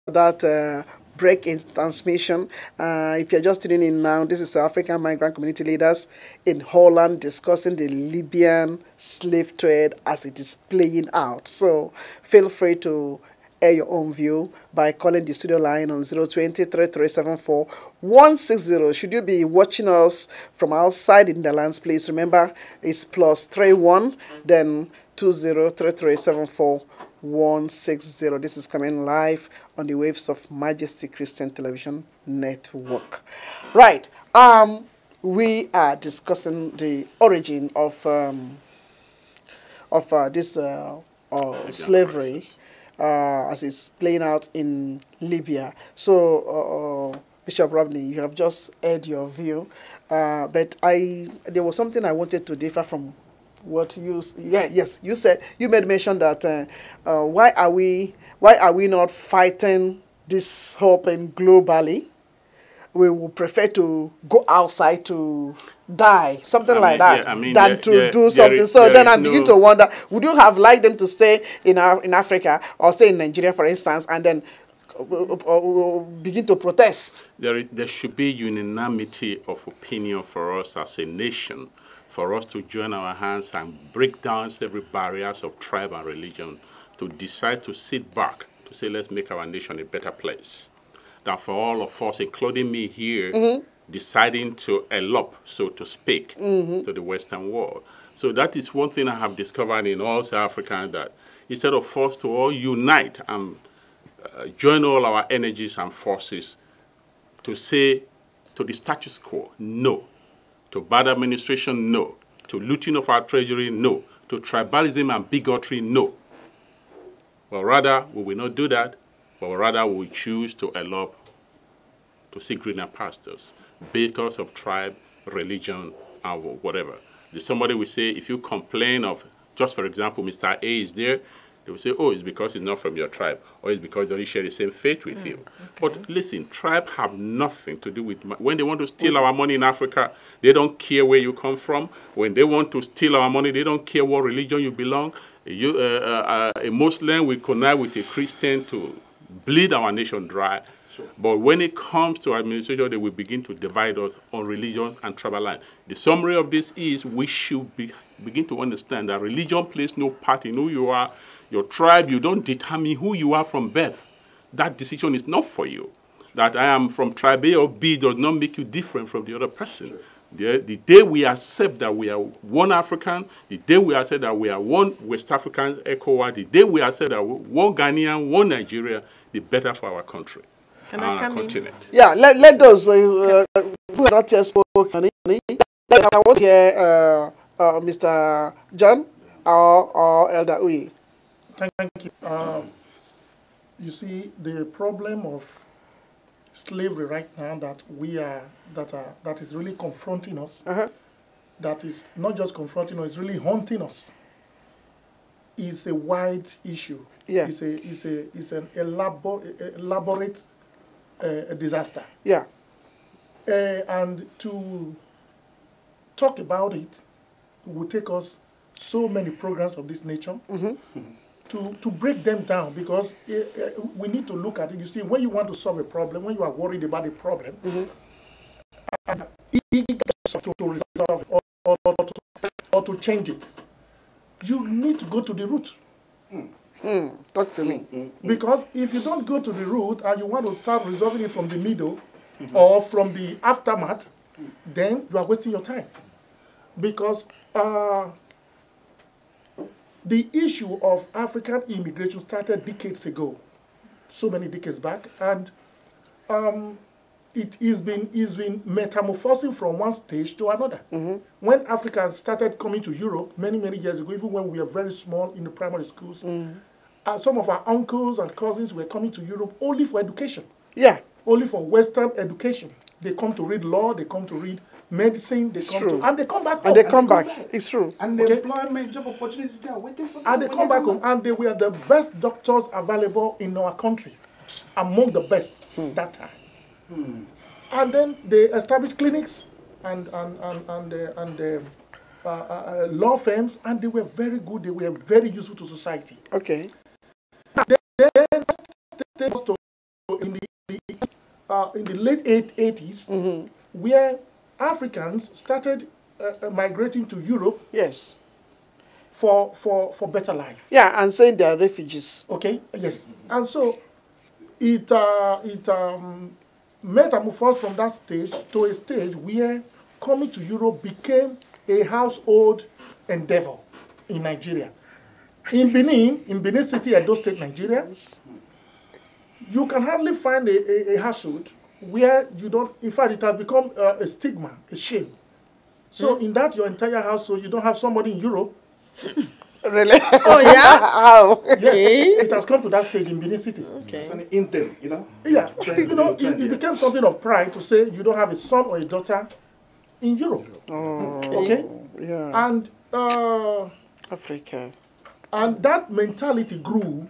that break in transmission. If you're just tuning in now, this is African migrant community leaders in Holland discussing the Libyan slave trade as it is playing out. So feel free to air your own view by calling the studio line on 020-3374-160. Should you be watching us from outside in the lands, please remember it's +31 then 20-3374-160. This is coming live on the waves of Majesty Christian Television Network. Right. We are discussing the origin of this slavery as it's playing out in Libya. So, Bishop Rodney, you have just heard your view, but there was something I wanted to differ from what you you said. You made mention that why are we not fighting this whole thing globally? We would prefer to go outside to die, something like that, than to do something. So then I begin to wonder, would you have liked them to stay in Africa or stay in Nigeria, for instance, and then begin to protest? There should be unanimity of opinion for us as a nation, for us to join our hands and break down every barriers of tribe and religion, to decide to sit back, to say, let's make our nation a better place. Than for all of us, including me here, deciding to elope, so to speak, to the Western world. So that is one thing I have discovered in all South Africa, that instead of us to all unite and join all our energies and forces to say to the status quo, no. To bad administration, no. To looting of our treasury, no. To tribalism and bigotry, no. But rather, we will not do that. But rather we choose to elope, to seek greener pastures because of tribe, religion, and whatever. Somebody will say, if you complain of, just for example, Mr. A is there, they will say, oh, it's because he's not from your tribe, or it's because they only share the same faith with you. Okay. But listen, tribe have nothing to do with, when they want to steal our money in Africa, they don't care where you come from. When they want to steal our money, they don't care what religion you belong. A Muslim will connive with a Christian to bleed our nation dry. Sure. But when it comes to administration, they will begin to divide us on religions and tribal lines. The summary of this is we should begin to understand that religion plays no part in who you are. Your tribe, you don't determine who you are from birth. That decision is not for you. That I am from tribe A or B does not make you different from the other person. Sure. The day we accept that we are one African, the day we accept that we are one West African ECOWAS, the day we accept that one Ghanaian, one Nigeria, the better for our country and our continent. Yeah, let those who are not yet spoken. I want to hear Mr. John or Elder Uyi. Thank you. You see, the problem of slavery right now that is really confronting us, that is not just confronting us, it's really haunting us, is a wide issue. Yeah. It's an elaborate disaster. Yeah. And to talk about it will take us so many programs of this nature to break them down, because we need to look at it. You see, when you want to solve a problem, when you are worried about a problem, and to resolve it or to change it, you need to go to the root. Talk to me. Because if you don't go to the root and you want to start resolving it from the middle or from the aftermath, then you are wasting your time. Because the issue of African immigration started decades ago, so many decades back, and it has been metamorphosing from one stage to another. When Africans started coming to Europe many years ago, even when we were very small in the primary schools, some of our uncles and cousins were coming to Europe only for education. Yeah. Only for Western education. They come to read law, they come to read medicine, they come to, and they come back home. And they come back. It's true. And the employment, job opportunities, they are waiting for them. And they come back home, and they were the best doctors available in our country, among the best that time. And then they established clinics and law firms, and they were very good. They were very useful to society. Okay. Then to in the late 80s, where Africans started migrating to Europe. Yes. For better life. Yeah, and saying they are refugees. Okay. Yes. And so it metamorphosed from that stage to a stage where coming to Europe became a household endeavor in Nigeria. In Benin City, Edo State, Nigeria, you can hardly find a household where you don't, in fact, it has become a stigma, a shame. So in that your entire household, you don't have somebody in Europe. Really? Oh, yeah? How? Yes, it has come to that stage in Benin City. Okay. It's an intent, you know? Yeah, Trend, you know, trend, it became something of pride to say you don't have a son or a daughter in Europe. Oh, Okay? yeah. And Africa. and that mentality grew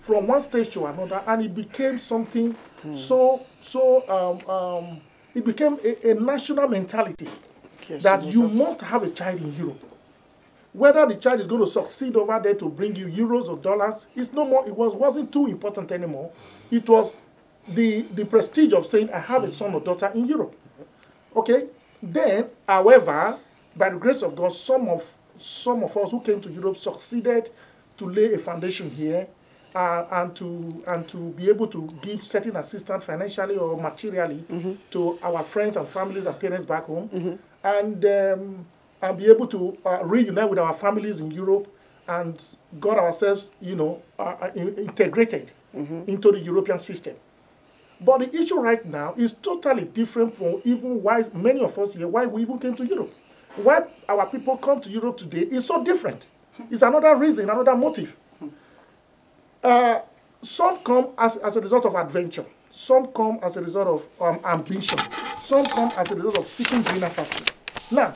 from one stage to another, and it became something it became a national mentality. Yes, That you must have a child in Europe. Whether the child is going to succeed over there to bring you euros or dollars, it's no more. It wasn't too important anymore. It was the prestige of saying I have a son or daughter in Europe. Okay. Then, however, by the grace of God, some of us who came to Europe succeeded to lay a foundation here, and to be able to give certain assistance financially or materially to our friends and families and parents back home. And be able to reunite with our families in Europe and got ourselves, integrated into the European system. But the issue right now is totally different from even why many of us here, why we even came to Europe. Why our people come to Europe today is so different. It's another reason, another motive. Some come as a result of adventure. Some come as a result of ambition. Some come as a result of seeking greener pastures. Now,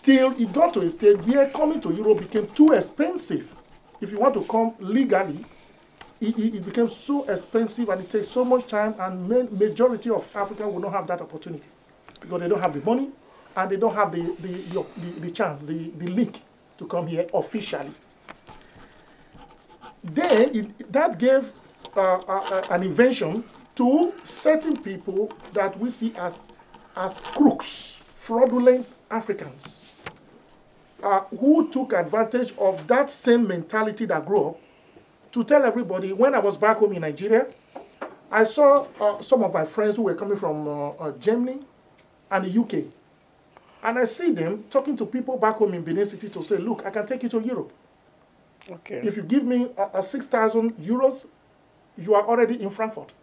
till it got to a stage where coming to Europe became too expensive. If you want to come legally, it became so expensive and it takes so much time, and majority of Africans will not have that opportunity because they don't have the money and they don't have the chance, the link to come here officially. Then that gave an invention to certain people that we see as crooks, fraudulent Africans, who took advantage of that same mentality that grew up to tell everybody. When I was back home in Nigeria, I saw some of my friends who were coming from Germany and the UK. And I see them talking to people back home in Benin City to say, look, I can take you to Europe. Okay. If you give me 6,000 euros, you are already in Frankfurt.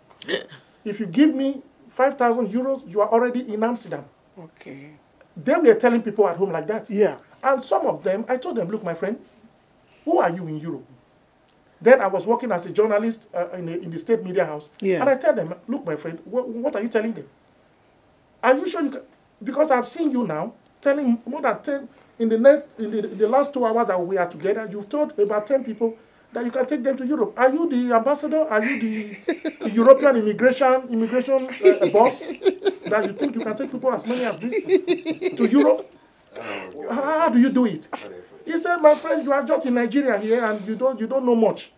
If you give me 5,000 euros, you are already in Amsterdam. Okay. They were telling people at home like that. Yeah. And some of them, I told them, look, my friend, who are you in Europe? Then I was working as a journalist in the state media house. Yeah. And I tell them, look, my friend, what are you telling them? Are you sure you can? Because I've seen you now telling more than 10, in the last 2 hours that we are together, you've told about 10 people that you can take them to Europe. Are you the ambassador? Are you the European immigration boss that you think you can take people as many as this to Europe? How do you do it? He said, my friend, you are just in Nigeria here and you don't know much.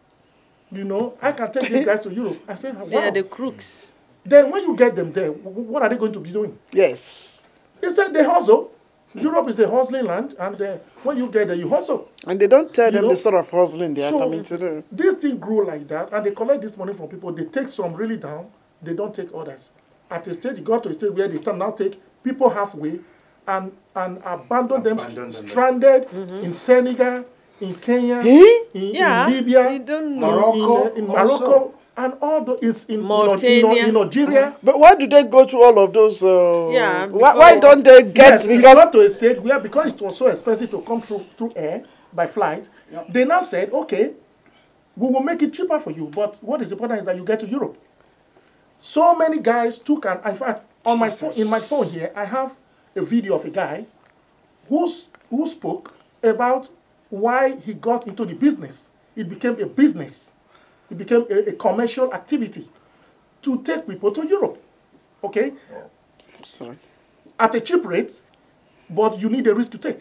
You know, I can take these guys to Europe. I said, wow. They are the crooks. Then when you get them there, what are they going to be doing? Yes. He said they hustle. Europe is a hustling land, and when you get there, you hustle. And they don't tell them the sort of hustling they are coming to do. This thing grew like that, and they collect this money from people. They take some really down. They don't take others. At a stage, you got to a stage where they now take people halfway and abandon them stranded in Senegal, in Kenya, in Libya, in Morocco. And all those in Nigeria. But why do they go through all of those? Yeah. Why don't they get? Yes, it got to a stage where, because it was so expensive to come through air by flight, they now said, okay, we will make it cheaper for you. But what is important is that you get to Europe. So many guys took, and in fact, on my phone, in my phone here, I have a video of a guy who spoke about why he got into the business. It became a business. It became a commercial activity to take people to Europe, okay? Sorry. At a cheap rate, but you need a risk to take.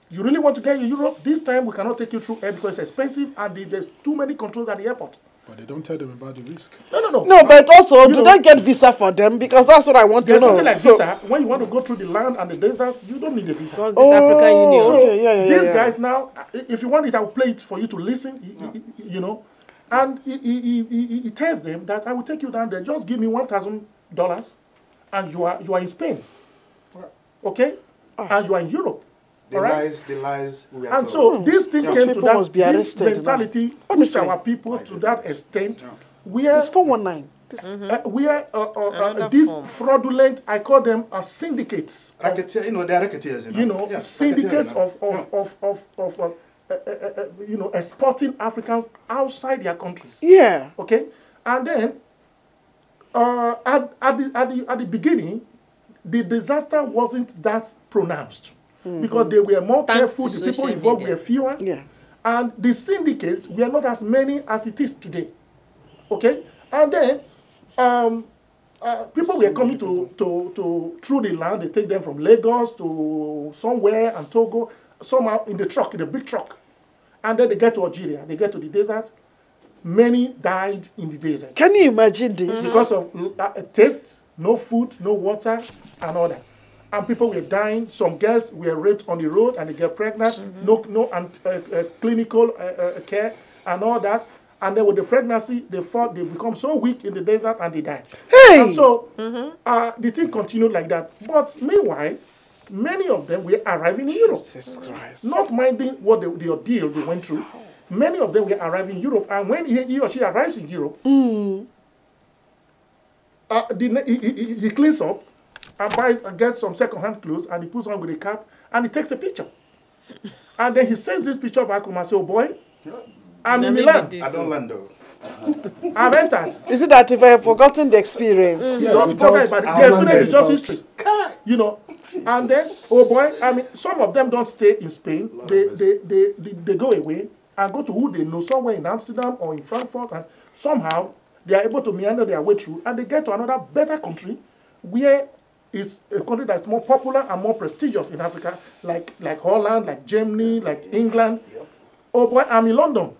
You really want to get to Europe? This time we cannot take you through air because it's expensive and there's too many controls at the airport. But they don't tell them about the risk. No, but also, do they get visa for them? Because that's what I want to know. There's something like visa. When you want to go through the land and the desert, you don't need a visa. Because this African Union. So these guys now, if you want it, I'll play it for you to listen, you know. And he tells them that I will take you down there. Just give me $1,000 and you are in Spain. Okay? And you are in Europe. The lies we are and told. so this thing came to that, this mentality pushed our people to that extent where it's 419. Where these fraudulent, I call them syndicates. Racketeers, you know, they are racketeers. You know, yes, syndicates of exporting Africans outside their countries. Yeah. Okay? And then, at the beginning, the disaster wasn't that pronounced. Because they were more careful, the people involved were fewer, and the syndicates were not as many as it is today. Okay? And then people were coming to through the land. They take them from Lagos to somewhere and Togo, somehow in the truck, in the big truck. And then they get to Algeria, they get to the desert. Many died in the desert. Can you imagine this? Because of taste, no food, no water, and all that. And people were dying. Some girls were raped on the road and they get pregnant. No clinical care and all that. And then with the pregnancy, they become so weak in the desert and they die. Hey! And so the thing continued like that. But meanwhile, many of them were arriving in Europe. Jesus Christ. Not minding what the ordeal they went through. Many of them were arriving in Europe. And when he or she arrives in Europe, he cleans up and buys and gets some second-hand clothes and he puts on with a cap and he takes a picture. And then he sends this picture back home and says, oh boy, I'm in Milan. I don't land though. I've entered. Is it that if I have forgotten the experience? Don't forget about it. The experience is just history. You know. And then, oh boy, I mean, some of them don't stay in Spain. They go away and go to who they know, somewhere in Amsterdam or in Frankfurt, and somehow they are able to meander their way through and they get to another better country where is a country that's more popular and more prestigious in Africa, like Holland, like Germany, like England. Oh boy, I'm in London.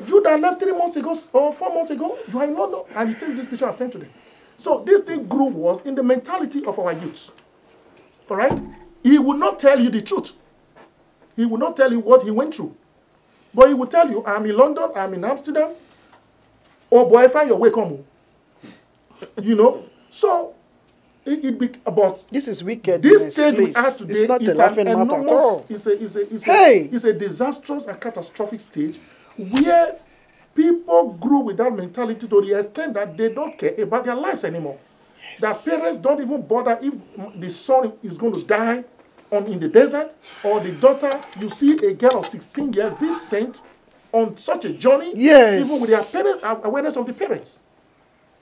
You that left 3 months ago or 4 months ago, you are in London. And he takes this picture and sent to them. So this thing grew was in the mentality of our youth. All right? He would not tell you the truth. He would not tell you what he went through. But he would tell you, I'm in London, I'm in Amsterdam. Oh boy, find your way, come on. You know? So about this is wicked. This stage we are today is not is an enormous, it's a disastrous and catastrophic stage where people grew with that mentality to the extent that they don't care about their lives anymore. Yes. Their parents don't even bother if the son is going to die in the desert, or the daughter. You see a girl of 16 years be sent on such a journey, even with their parents, awareness of the parents.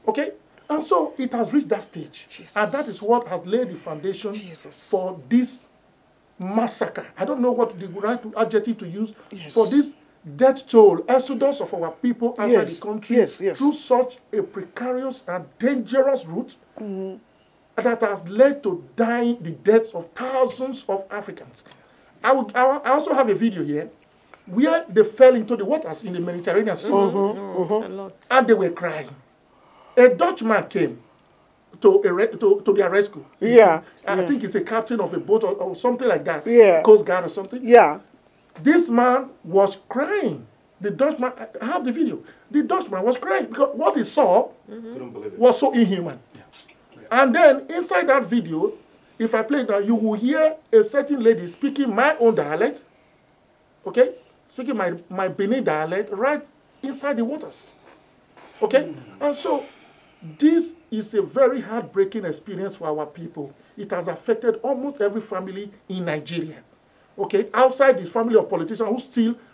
Okay? And so it has reached that stage. Jesus. And that is what has laid the foundation for this massacre. I don't know what the right adjective to use for this death toll, exodus of our people outside the country through such a precarious and dangerous route that has led to the deaths of thousands of Africans. I also have a video here where they fell into the waters in the Mediterranean Sea and they were crying. A Dutchman came to their rescue. I think he's a captain of a boat or something like that. Coast Guard or something. This man was crying. The Dutchman, I have the video. The Dutchman was crying because what he saw was so inhuman. And then inside that video, if I play that, you will hear a certain lady speaking my own dialect. Okay? Speaking my Benin dialect right inside the waters. Okay? And so this is a very heartbreaking experience for our people. It has affected almost every family in Nigeria. Okay, outside this family of politicians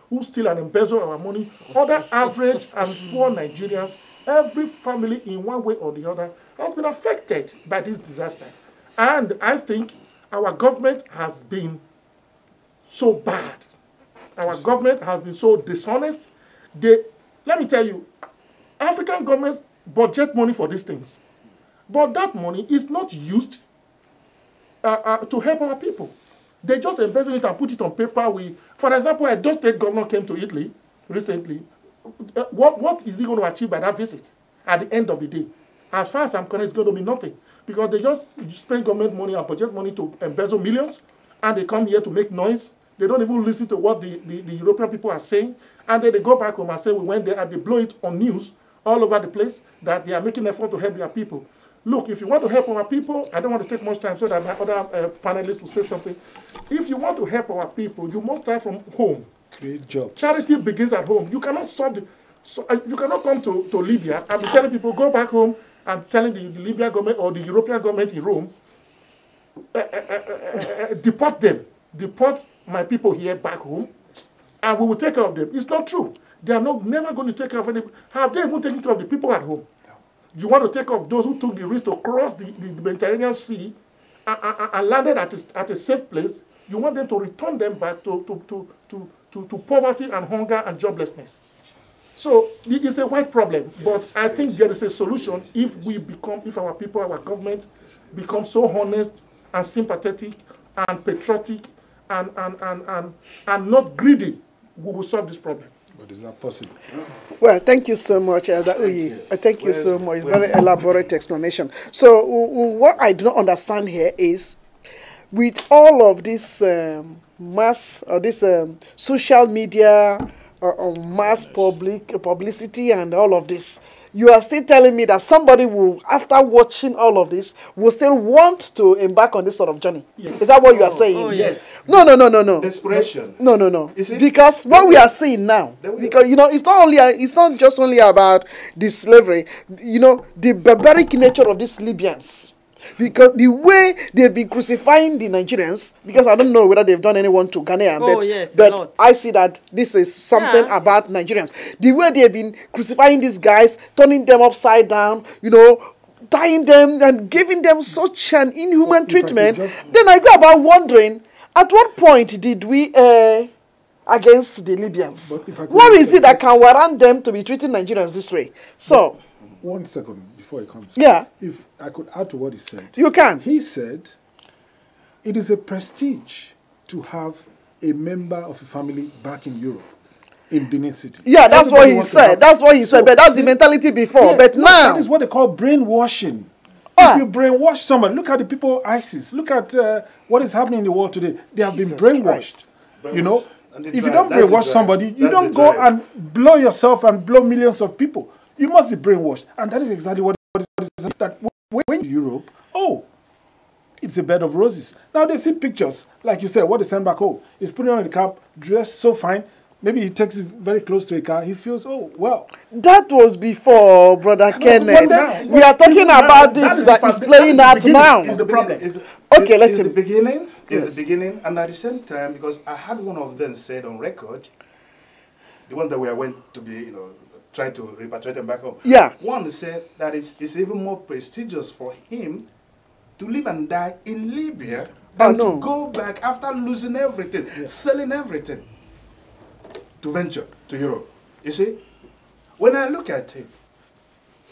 who steal and embezzle our money, other average and poor Nigerians, every family in one way or the other has been affected by this disaster. And I think our government has been so bad. Our government has been so dishonest. Let me tell you, African governments budget money for these things. But that money is not used to help our people. They just embezzle it and put it on paper. For example, a Edo State governor came to Italy recently. What is he going to achieve by that visit at the end of the day? As far as I'm concerned, it's going to be nothing. Because they just spend government money and budget money to embezzle millions, and they come here to make noise. They don't even listen to what the European people are saying. And then they go back home and say, we went there, and they blow it on news all over the place that they are making effort to help their people. Look, if you want to help our people, I don't want to take much time so that my other panelists will say something. If you want to help our people, you must start from home. Create jobs. Charity begins at home. You cannot you cannot come to Libya and be telling people, go back home, and telling the Libyan government or the European government in Rome, deport them. Deport my people here back home, and we will take care of them. It's not true. They are never going to take care of any. Have they even taken care of the people at home? You want to take care of those who took the risk to cross the Mediterranean Sea and landed at a safe place? You want them to return them back to poverty and hunger and joblessness. So it is a wide problem, but I think there is a solution if our people, our government become so honest and sympathetic and patriotic and not greedy, we will solve this problem. But is that possible? Well, thank you so much, Elder Uyi. Thank you so much. Very elaborate explanation. So what I do not understand here is, with all of this mass or this social media or mass publicity and all of this, you are still telling me that somebody will, after watching all of this, will still want to embark on this sort of journey? Yes. Is that what you are saying? Oh, yes. No. Desperation. No. Because what we are seeing now, because it's not just only about the slavery, the barbaric nature of these Libyans. Because the way they've been crucifying the Nigerians, because I don't know whether they've done anyone to Ghanaian, but I see that this is something about Nigerians. The way they've been crucifying these guys, turning them upside down, tying them and giving them such an inhuman treatment, then I go about wondering, at what point did we against the Libyans? What is it that can warrant them to be treating Nigerians this way? So... 1 second before it comes. Yeah. If I could add to what he said. You can. He said, it is a prestige to have a member of a family back in Europe, in Benin City. Yeah, that's what he said. That's what he said. But that's the mentality before. Yeah, but now... That is what they call brainwashing. If you brainwash somebody, look at the people ISIS. Look at what is happening in the world today. They have been brainwashed. If you don't brainwash somebody, you don't go and blow yourself and blow millions of people. You must be brainwashed. And that is exactly what it is. That when you Europe, it's a bed of roses. Now they see pictures, like you said, what they send back home. He's putting on the cap, dressed so fine. Maybe he takes it very close to a car. He feels, well. That was before, Brother Kenneth. We are talking about this that is playing out now. It's the problem. Okay, let's see. The beginning. It's the beginning. And at the same time, because I had one of them said on record, the one that we went to be, try to repatriate them back home. Yeah. One said that it's even more prestigious for him to live and die in Libya than to go back after losing everything, selling everything, to venture to Europe. You see, when I look at it,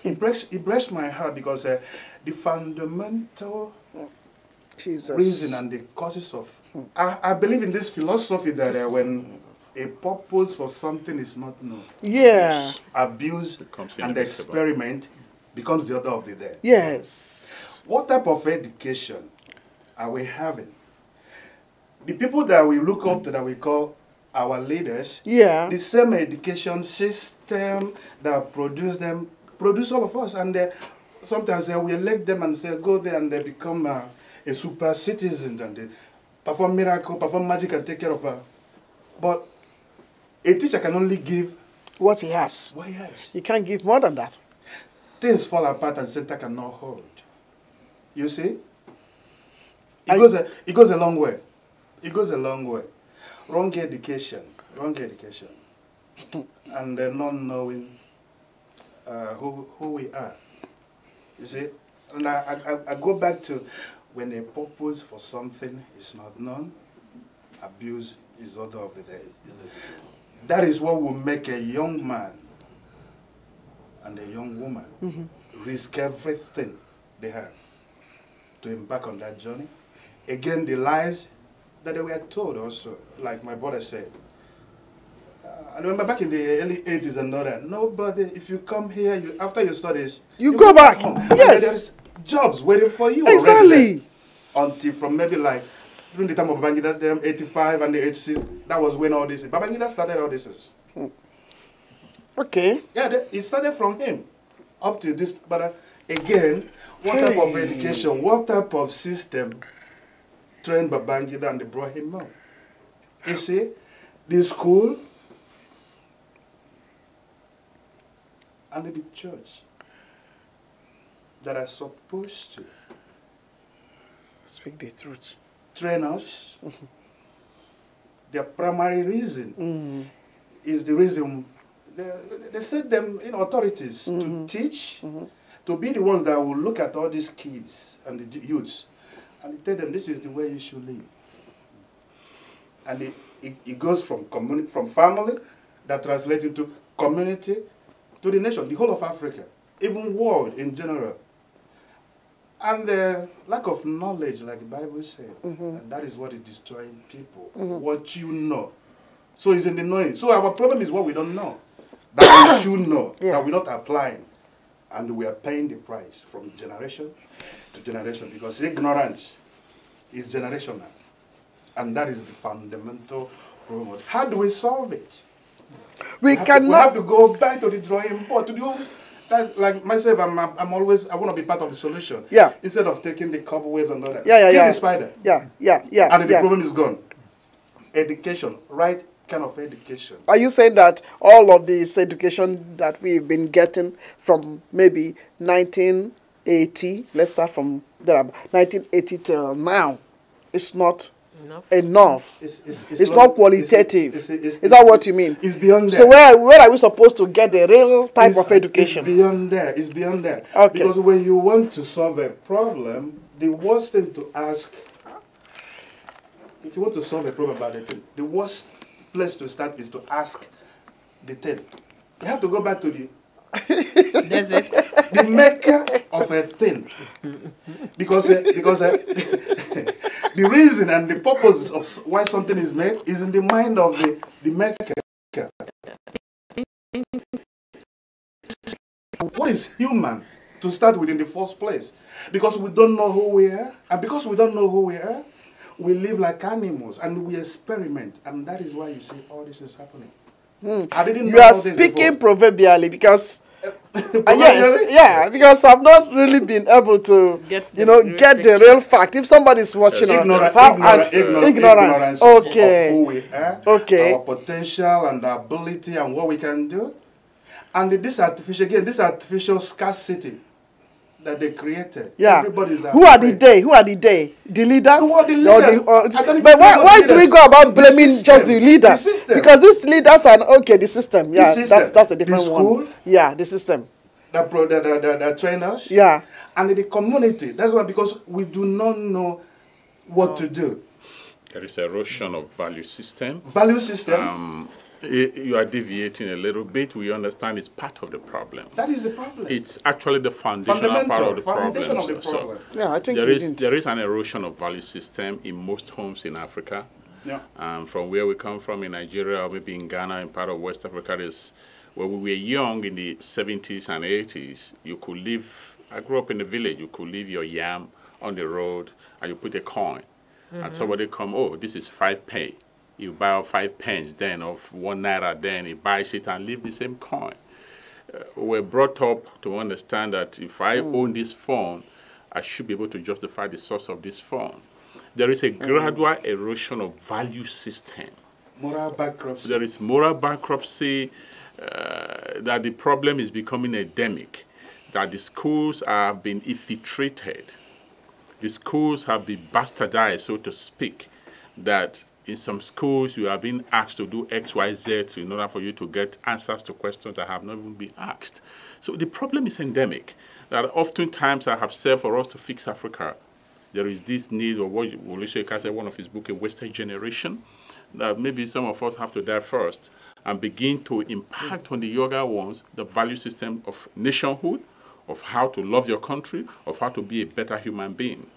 it breaks my heart because the fundamental reason and the causes of... I believe in this philosophy that when a purpose for something is not known, abuse and experiment becomes the order of the day. Yes. What type of education are we having? The people that we look up to, that we call our leaders, the same education system that produce all of us, and sometimes we elect them and say go there and they become a super citizen and they perform miracle, perform magic and take care of her. But a teacher can only give what he has. What he has. He can't give more than that. Things fall apart and center cannot hold. You see? It goes a long way. It goes a long way. Wrong education. And not knowing who we are. You see? And I go back to when a purpose for something is not known, abuse is order of the day. That is what will make a young man and a young woman risk everything they have to embark on that journey. Again, the lies that they were told also, like my brother said. I remember back in the early 80s and all that, nobody, if you come here, after your studies, you go back. Home. Yes. There's jobs waiting for you exactly. Until from maybe like, during the time of Babangida, them 85 and the 86, that was when all this, Babangida started all this. Okay. Yeah, it started from him up to this, but again, what type of education, what type of system trained Babangida and they brought him up? You see, the school and the church that are supposed to speak the truth, train us, their primary reason is the reason they set them in authorities to teach, to be the ones that will look at all these kids and the youths and tell them this is the way you should live. And it goes from family, that translates into community, to the nation, the whole of Africa, even world in general. And the lack of knowledge, like the Bible said, and that is what is destroying people, what you know. So it's in the knowing. So our problem is what we don't know, that we should know, that we're not applying. And we are paying the price from generation to generation, because ignorance is generational. And that is the fundamental problem. How do we solve it? We have to go back to the drawing board to do. That's like myself. I'm always. I want to be part of the solution. Yeah. Instead of taking the cobwebs and all that. Yeah. Kill the spider. Yeah. And the problem is gone. Education, right kind of education. Are you saying that all of this education that we've been getting from maybe 1980, let's start from there, 1980 till now, is not enough? It's not qualitative. Is that what you mean? It's beyond that. So where are we supposed to get the real type of education? It's beyond that. It's beyond that. Okay. Because when you want to solve a problem, the worst thing to ask, if you want to solve a problem about the thing, the worst place to start is to ask the thing. You have to go back to the desert, the maker of a thing, because the reason and the purpose of why something is made is in the mind of the maker. What is human to start with in the first place? Because we don't know who we are, and because we don't know who we are, we live like animals and we experiment, and that is why you see all this is happening. I didn't know you are speaking proverbially, because yes, because I've not really been able to get the real fact. If somebody's watching ignorance okay, of who we are, okay, our potential and our ability and what we can do, and this artificial scarcity that they created. Yeah. Everybody's who are the they? Who are the they? The leaders? Who are the leaders? But why do we go about blaming just the leaders? Because these leaders are the system. Yeah, the system. That's a different the school, one. Yeah, the system. The trainers. Yeah. And the community. That's why, because we do not know what to do. There is erosion of value system. Value system. You are deviating a little bit. We understand it's part of the problem. That is the problem. It's actually the foundational part of the problem. So, yeah, I think there is an erosion of value system in most homes in Africa. Yeah. From where we come from in Nigeria, or maybe in Ghana, in part of West Africa, where we were young in the 70s and 80s, you could live. I grew up in the village. You could leave your yam on the road and you put a coin, and somebody come, oh, this is 5p. You buy 5 pence then of 1 naira, then he buys it and leave the same coin. We're brought up to understand that if I own this phone, I should be able to justify the source of this phone. There is a gradual erosion of value system. Moral bankruptcy. There is moral bankruptcy, that the problem is becoming endemic, that the schools have been infiltrated. The schools have been bastardized, so to speak, that in some schools, you are being asked to do X, Y, Z in order for you to get answers to questions that have not even been asked. So the problem is endemic. That oftentimes I have said for us to fix Africa, there is this need of what Olise said, one of his books, a wasted generation, that maybe some of us have to die first and begin to impact on the younger ones the value system of nationhood, of how to love your country, of how to be a better human being.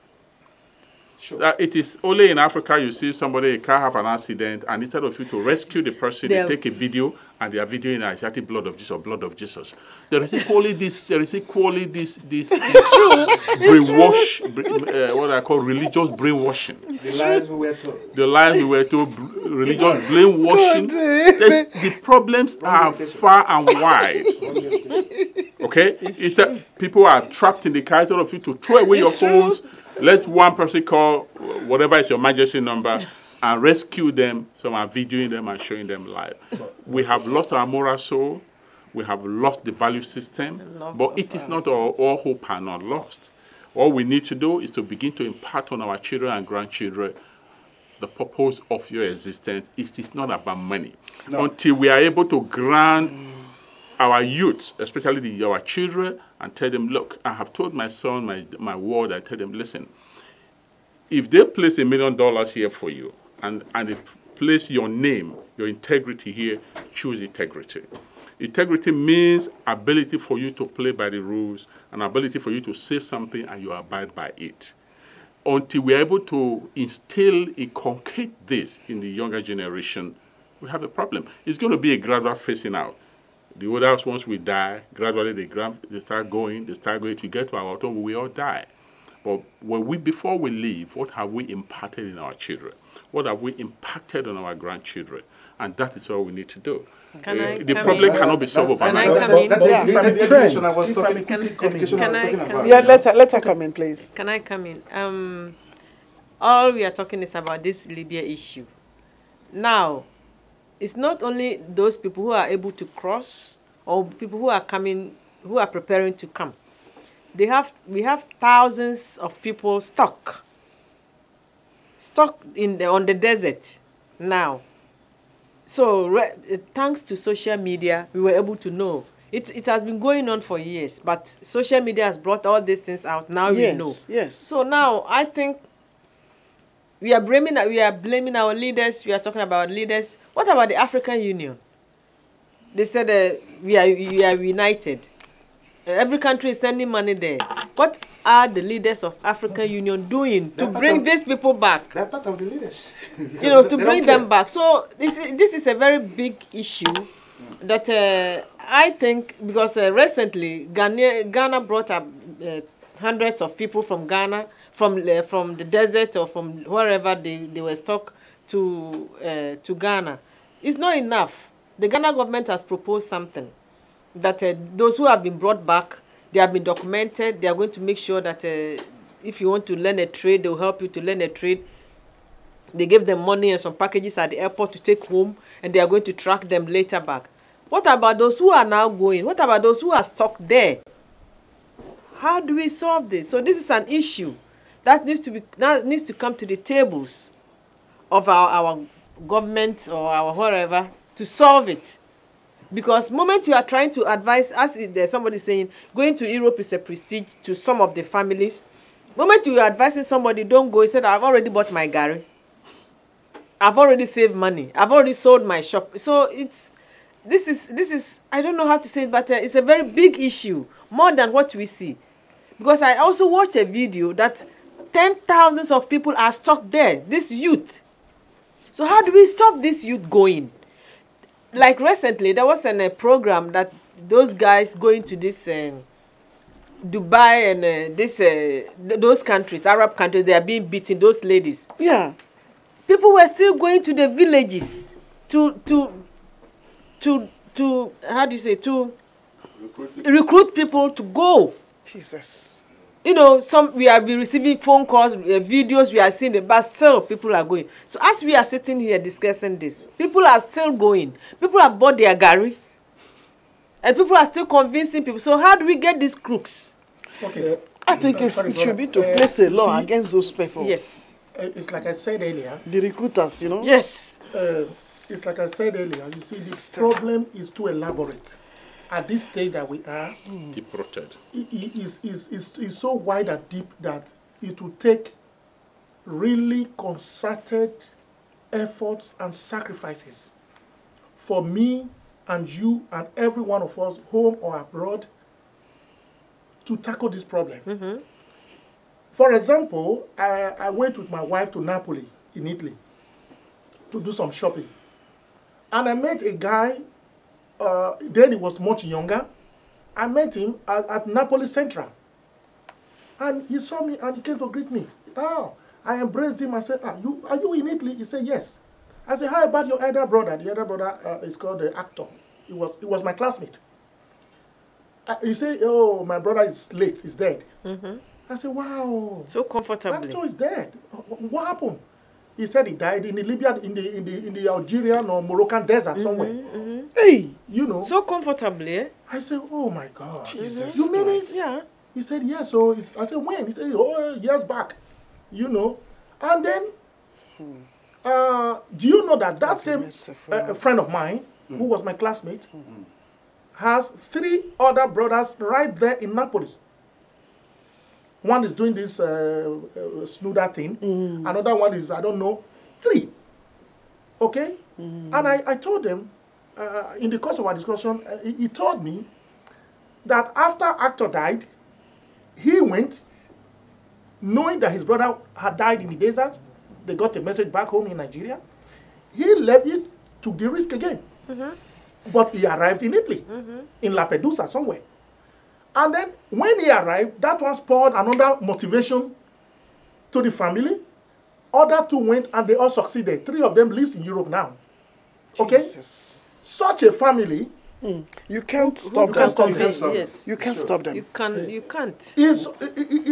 Sure. It is only in Africa you see somebody, a car have an accident, and instead of you to rescue the person, they take a video and they are videoing Ashati blood of Jesus, blood of Jesus. There is equally this brainwash, what I call religious brainwashing. The lies we were told. The lies we were told, religious brainwashing. The problems are far and wide. Okay? It's that people are trapped in the car, instead of you to throw away your phones. Let one person call whatever is your emergency number and rescue them. Some are videoing them and showing them live. We have lost our moral soul. We have lost the value system. But it is not all hope are not lost. All we need to do is to begin to impart on our children and grandchildren the purpose of your existence. It is not about money. No. Until we are able to grant our youth, especially our children, and tell them, look, I have told my son my word. I tell them, listen, if they place $1 million here for you, and they place your name, your integrity here, choose integrity. Integrity means ability for you to play by the rules, and ability for you to say something and you abide by it. Until we're able to instill, inculcate this in the younger generation, we have a problem. It's going to be a gradual phasing out. The older ones will die. Gradually, they start going. They start going. To get to our turn, we all die. But before we leave, what have we imparted in our children? What have we impacted on our grandchildren? And that is all we need to do. The problem cannot be solved by money. Let her come in, please. Can I come in? All we are talking is about this Libya issue. Now, it's not only those people who are able to cross or people who are coming, who are preparing to come. We have thousands of people stuck on the desert now. So thanks to social media, we were able to know. It has been going on for years, but social media has brought all these things out. Now we know. Yes. So now I think we are blaming our leaders. We are talking about leaders. What about the African Union? They said we are united. Every country is sending money there. What are the leaders of African Union doing to bring these people back? They're part of the leaders. To bring them back. So this is a very big issue that I think, because recently Ghana brought up hundreds of people from Ghana, from the desert or from wherever they were stuck to Ghana. It's not enough. The Ghana government has proposed something that those who have been brought back, they have been documented. They are going to make sure that if you want to learn a trade, they'll help you to learn a trade. They give them money and some packages at the airport to take home, and they are going to track them later back. What about those who are now going? What about those who are stuck there? How do we solve this? So this is an issue that needs to come to the tables of our government or our wherever to solve it. Because the moment you are trying to advise, as there's somebody saying, going to Europe is a prestige to some of the families. The moment you are advising somebody, don't go, he said, I've already bought my gari. I've already saved money. I've already sold my shop. So this is I don't know how to say it, but it's a very big issue, more than what we see. Because I also watched a video that 10,000 of people are stuck there, this youth. So how do we stop this youth going? Like recently, there was a program that those guys going to this Dubai and those countries, Arab countries, they are being beaten, those ladies. Yeah. People were still going to the villages to how do you say, to recruit people to go. Jesus. We are receiving phone calls, videos, we are seeing it, but still people are going. So as we are sitting here discussing this, people are still going. People have bought their gari. And people are still convincing people. So how do we get these crooks? Okay. I think it should be to place a law against those people. Yes. It's like I said earlier. The recruiters, Yes. It's like I said earlier. You see, this problem is too elaborate. At this stage that we are, deep-rooted. It is so wide and deep that it will take really concerted efforts and sacrifices for me and you and every one of us, home or abroad, to tackle this problem. For example, I went with my wife to Napoli in Italy to do some shopping. And I met a guy, then he was much younger. I met him at Napoli Central. And he saw me and he came to greet me. Oh, I embraced him and said, are you in Italy? He said, yes. I said, how about your elder brother? The elder brother is called the actor. He was my classmate. He said, oh, my brother is late, he's dead. I said, wow. So comfortably. Actor is dead. What happened? He said he died in the Libyan, in the Algerian or Moroccan desert somewhere. Hey, you know. So comfortably. Eh? I said, oh my God. Jesus. You mean it? Yeah. He said, yes. So I said, when? He said, oh, years back. You know. And then, do you know that same friend of mine, who was my classmate, has 3 other brothers right there in Napoli. One is doing this snooder thing. Another one is, I don't know, 3. Okay? And I told them, in the course of our discussion, he told me that after actor died, he went, knowing that his brother had died in the desert. They got a message back home in Nigeria. He left it, took the risk again. But he arrived in Italy, in Lampedusa somewhere. And then when he arrived, that one spurred another motivation to the family. Other 2 went and they all succeeded. 3 of them live in Europe now. Okay? Jesus. Such a family. You can't stop them. Yes. You can't stop them. You can't. It's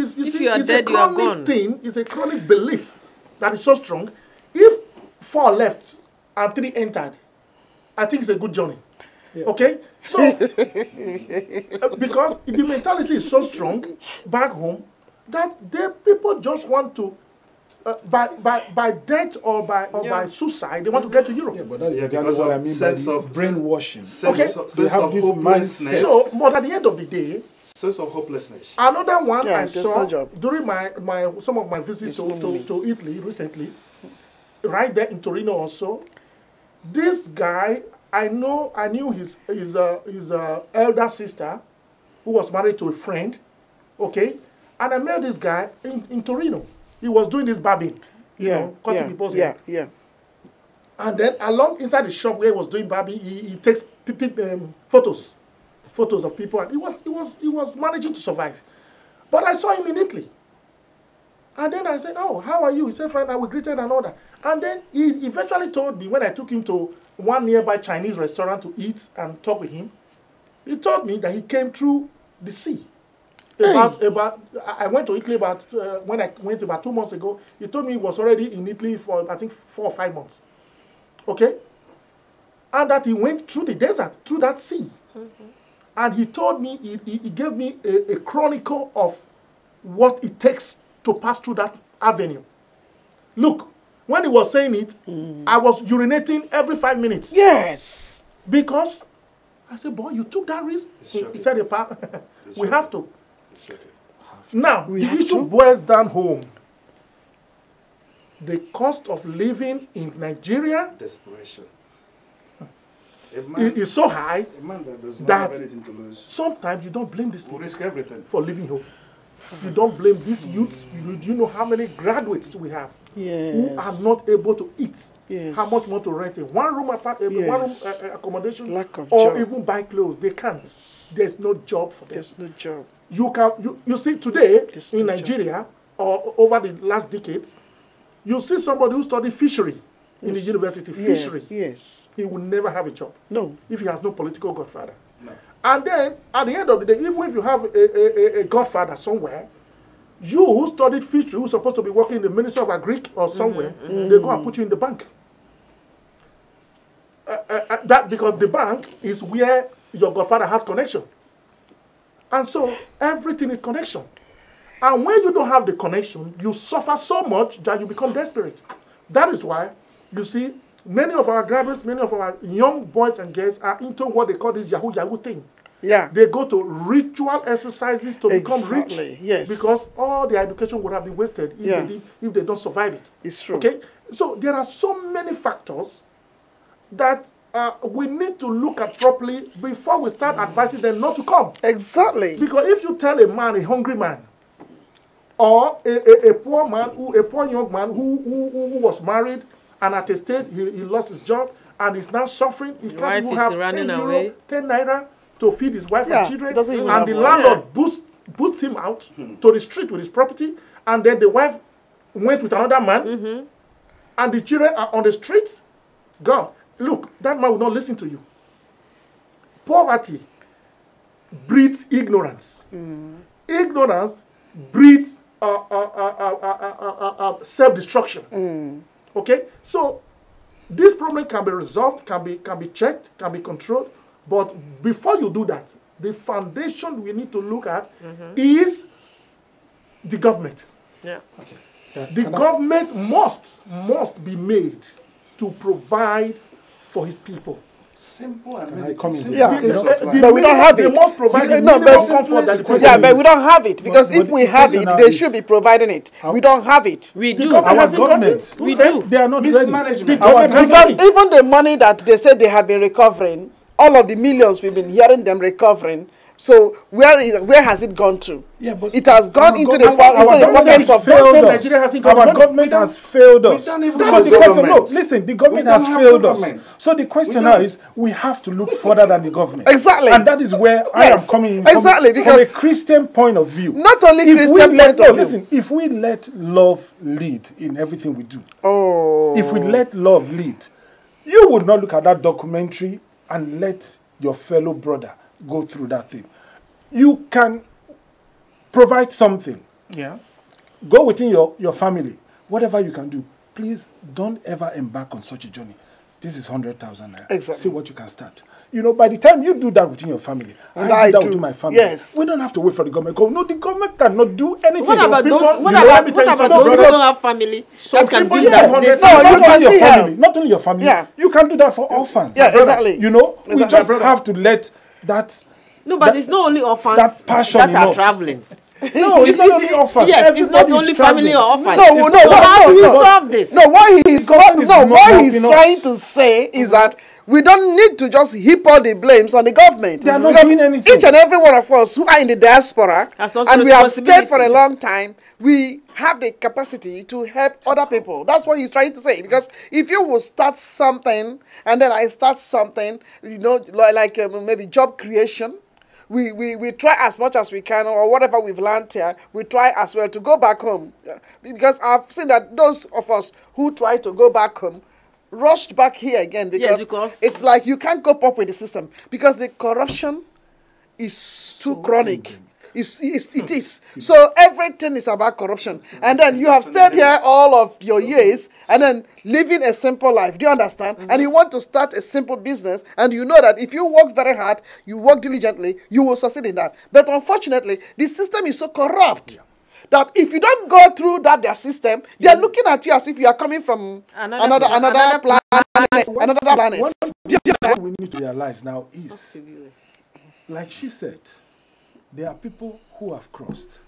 you are dead, you are gone. It's a chronic belief that is so strong. If 4 left and 3 entered, I think it's a good journey. Yeah. Okay? So, because the mentality is so strong back home that people just want to, by death or by suicide, they want to get to Europe. Yeah, but that's exactly what I mean sense by of brainwashing. Sense of hopelessness. So, but at the end of the day, sense of hopelessness. Another one I saw during some of my visits to Italy recently, right there in Torino also. This guy, I knew his elder sister, who was married to a friend, okay? And I met this guy in Torino. He was doing this barbing, you know, cutting people's hair. Yeah. And then along inside the shop where he was doing barbing, he takes photos of people, and he was managing to survive. But I saw him in Italy. And then I said, oh, how are you? He said, fine, I will greet and all that. And then he eventually told me, when I took him to one nearby Chinese restaurant to eat and talk with him, he told me that he came through the sea. I went to Italy when I went about 2 months ago. He told me he was already in Italy for, I think, 4 or 5 months. Okay? And that he went through the desert, through that sea. And he told me, he gave me a chronicle of what it takes to pass through that avenue. Look, when he was saying it, I was urinating every 5 minutes. Yes. Because I said, boy, you took that risk? He said, we have to. Now, the issue boils down home. The cost of living in Nigeria, desperation, is so high that sometimes you don't blame this people risk everything for living home. You don't blame these youths. Do you know how many graduates we have who are not able to eat? How much more to rent a one-room accommodation, lack of or job. even buy clothes? They can't. There's no job for them. There's no job. You see today in Nigeria, or over the last decades, you see somebody who studied fishery in the university. Fishery. Yes. He will never have a job. No. If he has no political godfather. No. And then, at the end of the day, even if you have a godfather somewhere, you who studied fishery, who's supposed to be working in the Ministry of Agric or somewhere, they go and put you in the bank. Because the bank is where your godfather has connection. And so, everything is connection. And when you don't have the connection, you suffer so much that you become desperate. That is why, you see, many of our graduates, many of our young boys and girls are into what they call this Yahoo thing. Yeah. They go to ritual exercises to become rich. Yes. Because all their education would have been wasted if they don't survive it. It's true. Okay? So there are so many factors that we need to look at properly before we start advising them not to come. Exactly. Because if you tell a man, a hungry man, or a poor man, a poor young man who was married and at a stage he lost his job and is now suffering. He can't even have 10 naira to feed his wife and children, and the landlord boots him out to the street with his property, and then the wife went with another man, and the children are on the streets. God, look, that man will not listen to you. Poverty breeds ignorance. Ignorance breeds self-destruction. Okay, so this problem can be resolved, can be checked, can be controlled. But before you do that, the foundation we need to look at is the government. Yeah. Okay. The government must be made to provide for his people. Simple and but we don't have it. They must provide comfort that but we don't have it, because if we have it, they should be providing it. We don't have it. We do. Our government, we do. They are not mismanagement. Because even the money that they said they have been recovering, all of the millions we've been hearing them recovering. So where has it gone to? Yeah, but it has gone into the pockets of Nigeria. Our government has failed us. So the question, no, listen, the government has failed us. So the question now is, we have to look further than the government. Exactly. And that is where I am coming exactly, because from a Christian point of view. Not only Christian point of view. Listen, if we let love lead in everything we do, if we let love lead, you would not look at that documentary and let your fellow brother go through that thing. You can provide something. Yeah. Go within your family. Whatever you can do. Please don't ever embark on such a journey. This is 100,000 naira. Exactly. See what you can start. You know, by the time you do that within your family, I do that within my family. Yes. We don't have to wait for the government. No, the government cannot do anything. What about those who don't have family that can do that? Not only your family. Yeah. You can do that for orphans. Yeah, exactly. You know, we just have to let that. No, but it's not only orphans that are traveling. No, it's not only orphans. Yes, it's not only family or orphans. No. How do we solve this? No, what he's trying to say is that we don't need to just heap all the blames on the government. They are not doing anything. Each and every one of us who are in the diaspora and we have stayed for a long time, we have the capacity to help other people. That's what he's trying to say. Because if you will start something and then I start something, you know, like maybe job creation, we try as much as we can, or whatever we've learned here, we try as well to go back home. Because I've seen that those of us who try to go back home rushed back here again, because it's like you can't cope up with the system, because the corruption is too chronic. It is. So everything is about corruption. And then you have stayed here all of your years and then living a simple life. Do you understand? And you want to start a simple business, and you know that if you work very hard, you work diligently, you will succeed in that. But unfortunately, the system is so corrupt that if you don't go through their system, they are looking at you as if you are coming from another planet. What we need to realize now is, like she said, there are people who have crossed.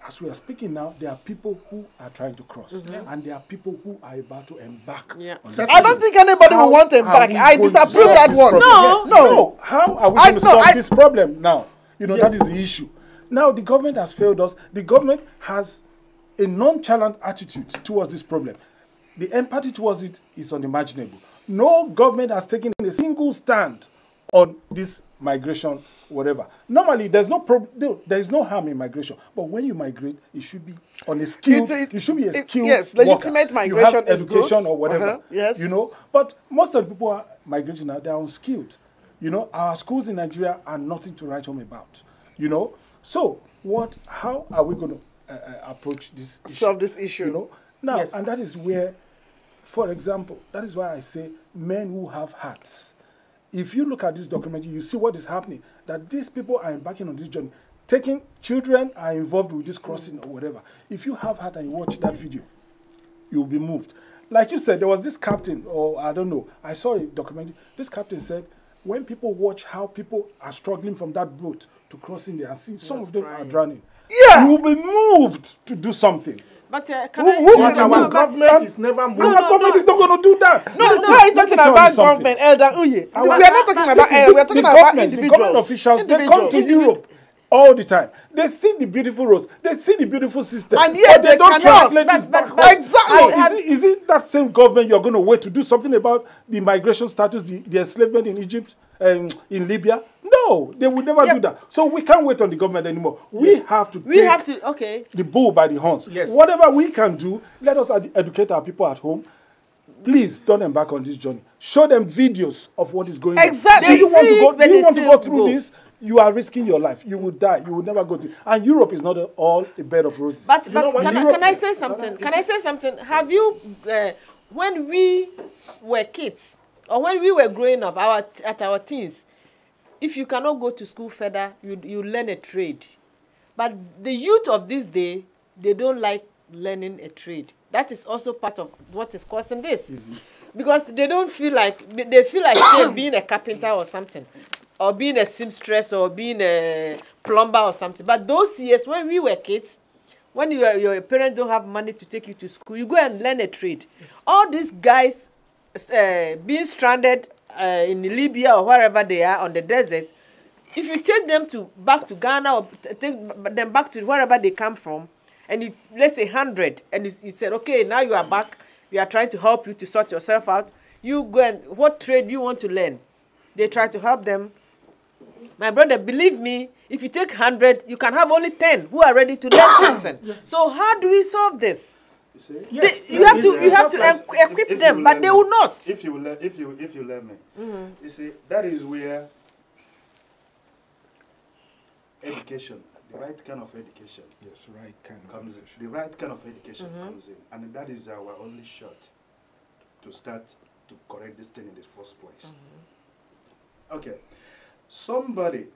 As we are speaking now, there are people who are trying to cross. And there are people who are about to embark. On this I don't think anybody will want to embark. I disapprove that one. No. How are we going to solve this problem now? You know, that is the issue. Now, the government has failed us. The government has a nonchalant attitude towards this problem. The empathy towards it is unimaginable. No government has taken a single stand on this migration, whatever. Normally, there is no harm in migration. But when you migrate, it should be on a skilled, it should be a skilled yes, legitimate worker. Migration you have education or whatever. Yes. You know, but most of the people are migrating now, they are unskilled. You know, our schools in Nigeria are nothing to write home about. You know, so how are we going to approach this issue? Solve this issue. You know, now, and that is where, for example, that is why I say men who have hearts. If you look at this documentary, you see what is happening. That these people are embarking on this journey. Taking children are involved with this crossing or whatever. If you have heart and you watch that video, you'll be moved. Like you said, there was this captain, or I don't know, I saw a documentary. This captain said, when people watch how people are struggling from that boat to crossing there and see some of them are drowning, you will be moved to do something. But our government is never moved. Our government is not going to do that. No, why are you talking about government, Elder Uye? We are not talking about we are talking about individuals. The government officials, they come to Europe all the time. They see the beautiful roads. They see the beautiful system. And yet they don't translate this back home. Exactly. So is it that same government you're going to wait to do something about the migration status, the enslavement in Egypt, in Libya? No, they will never do that. So we can't wait on the government anymore. We have to take the bull by the horns. Yes. Whatever we can do, let us educate our people at home. Please don't embark on this journey. Show them videos of what is going on. Exactly. Do you want to go through this? You are risking your life. You will die. You will never go through. And Europe is not all a bed of roses. But can I say something? Can I say something? Have you, when we were kids, or when we were growing up, at our teens, if you cannot go to school further, you learn a trade. But the youth of this day, they don't like learning a trade. That is also part of what is causing this. Because they don't feel like, they feel like being a carpenter or something, or being a seamstress, or being a plumber or something. But those years, when we were kids, when your parents don't have money to take you to school, you go and learn a trade. Yes. All these guys being stranded in Libya or wherever they are on the desert, if you take them back to Ghana or take them back to wherever they come from, and you, let's say 100, and you said, okay, now you are back, we are trying to help you to sort yourself out, you go and, what trade you want to learn? They try to help them. My brother, believe me, if you take 100, you can have only 10 who are ready to learn something. Yes. So how do we solve this? You see? Yes. You have to equip them, but they will not. If you let me, you see, that is where education, the right kind of education, comes in. The right kind of education comes in, and that is our only shot to start to correct this thing in the first place. Okay, somebody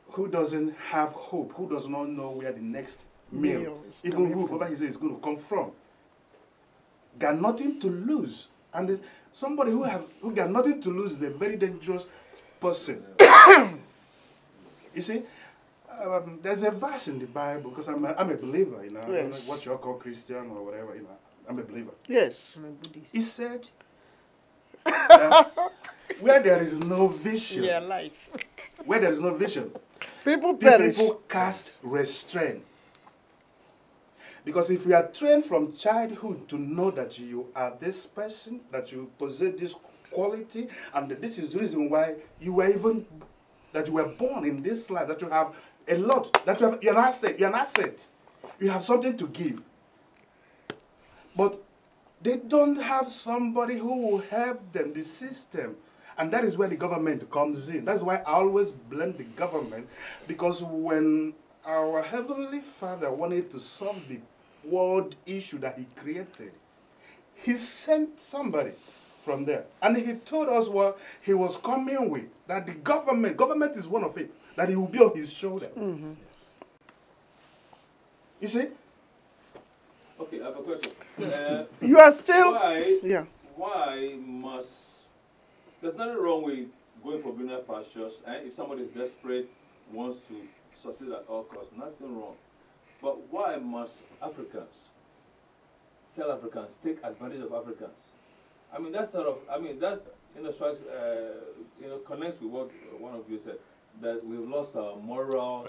who doesn't have hope, who does not know where the next meal, even whoever he says is going to come from, got nothing to lose. And somebody who got nothing to lose is a very dangerous person. You see, there's a verse in the Bible, because I'm a believer, you know, I don't know what you all call Christian or whatever, you know, I'm a believer. Yes. He said, where there is no vision, where there is no vision, people perish. People cast restraint. Because if you are trained from childhood to know that you are this person, that you possess this quality, and that this is the reason why you were born in this life, that you have a lot, that you're an asset, you have something to give. But they don't have somebody who will help them, the system. And that is where the government comes in. That's why I always blame the government, because when our Heavenly Father wanted to solve the world issue that He created, He sent somebody from there. And He told us what He was coming with, that the government is one of it, that He will be on His shoulder. Yes. You see? Okay, I have a question. You are still... Why must... There's nothing wrong with going for greener pastures, and if somebody is desperate, wants to succeed at all costs, nothing wrong. But why must Africans, South Africans, take advantage of Africans? I mean, that sort of, that, strikes, connects with what one of you said, that we've lost our moral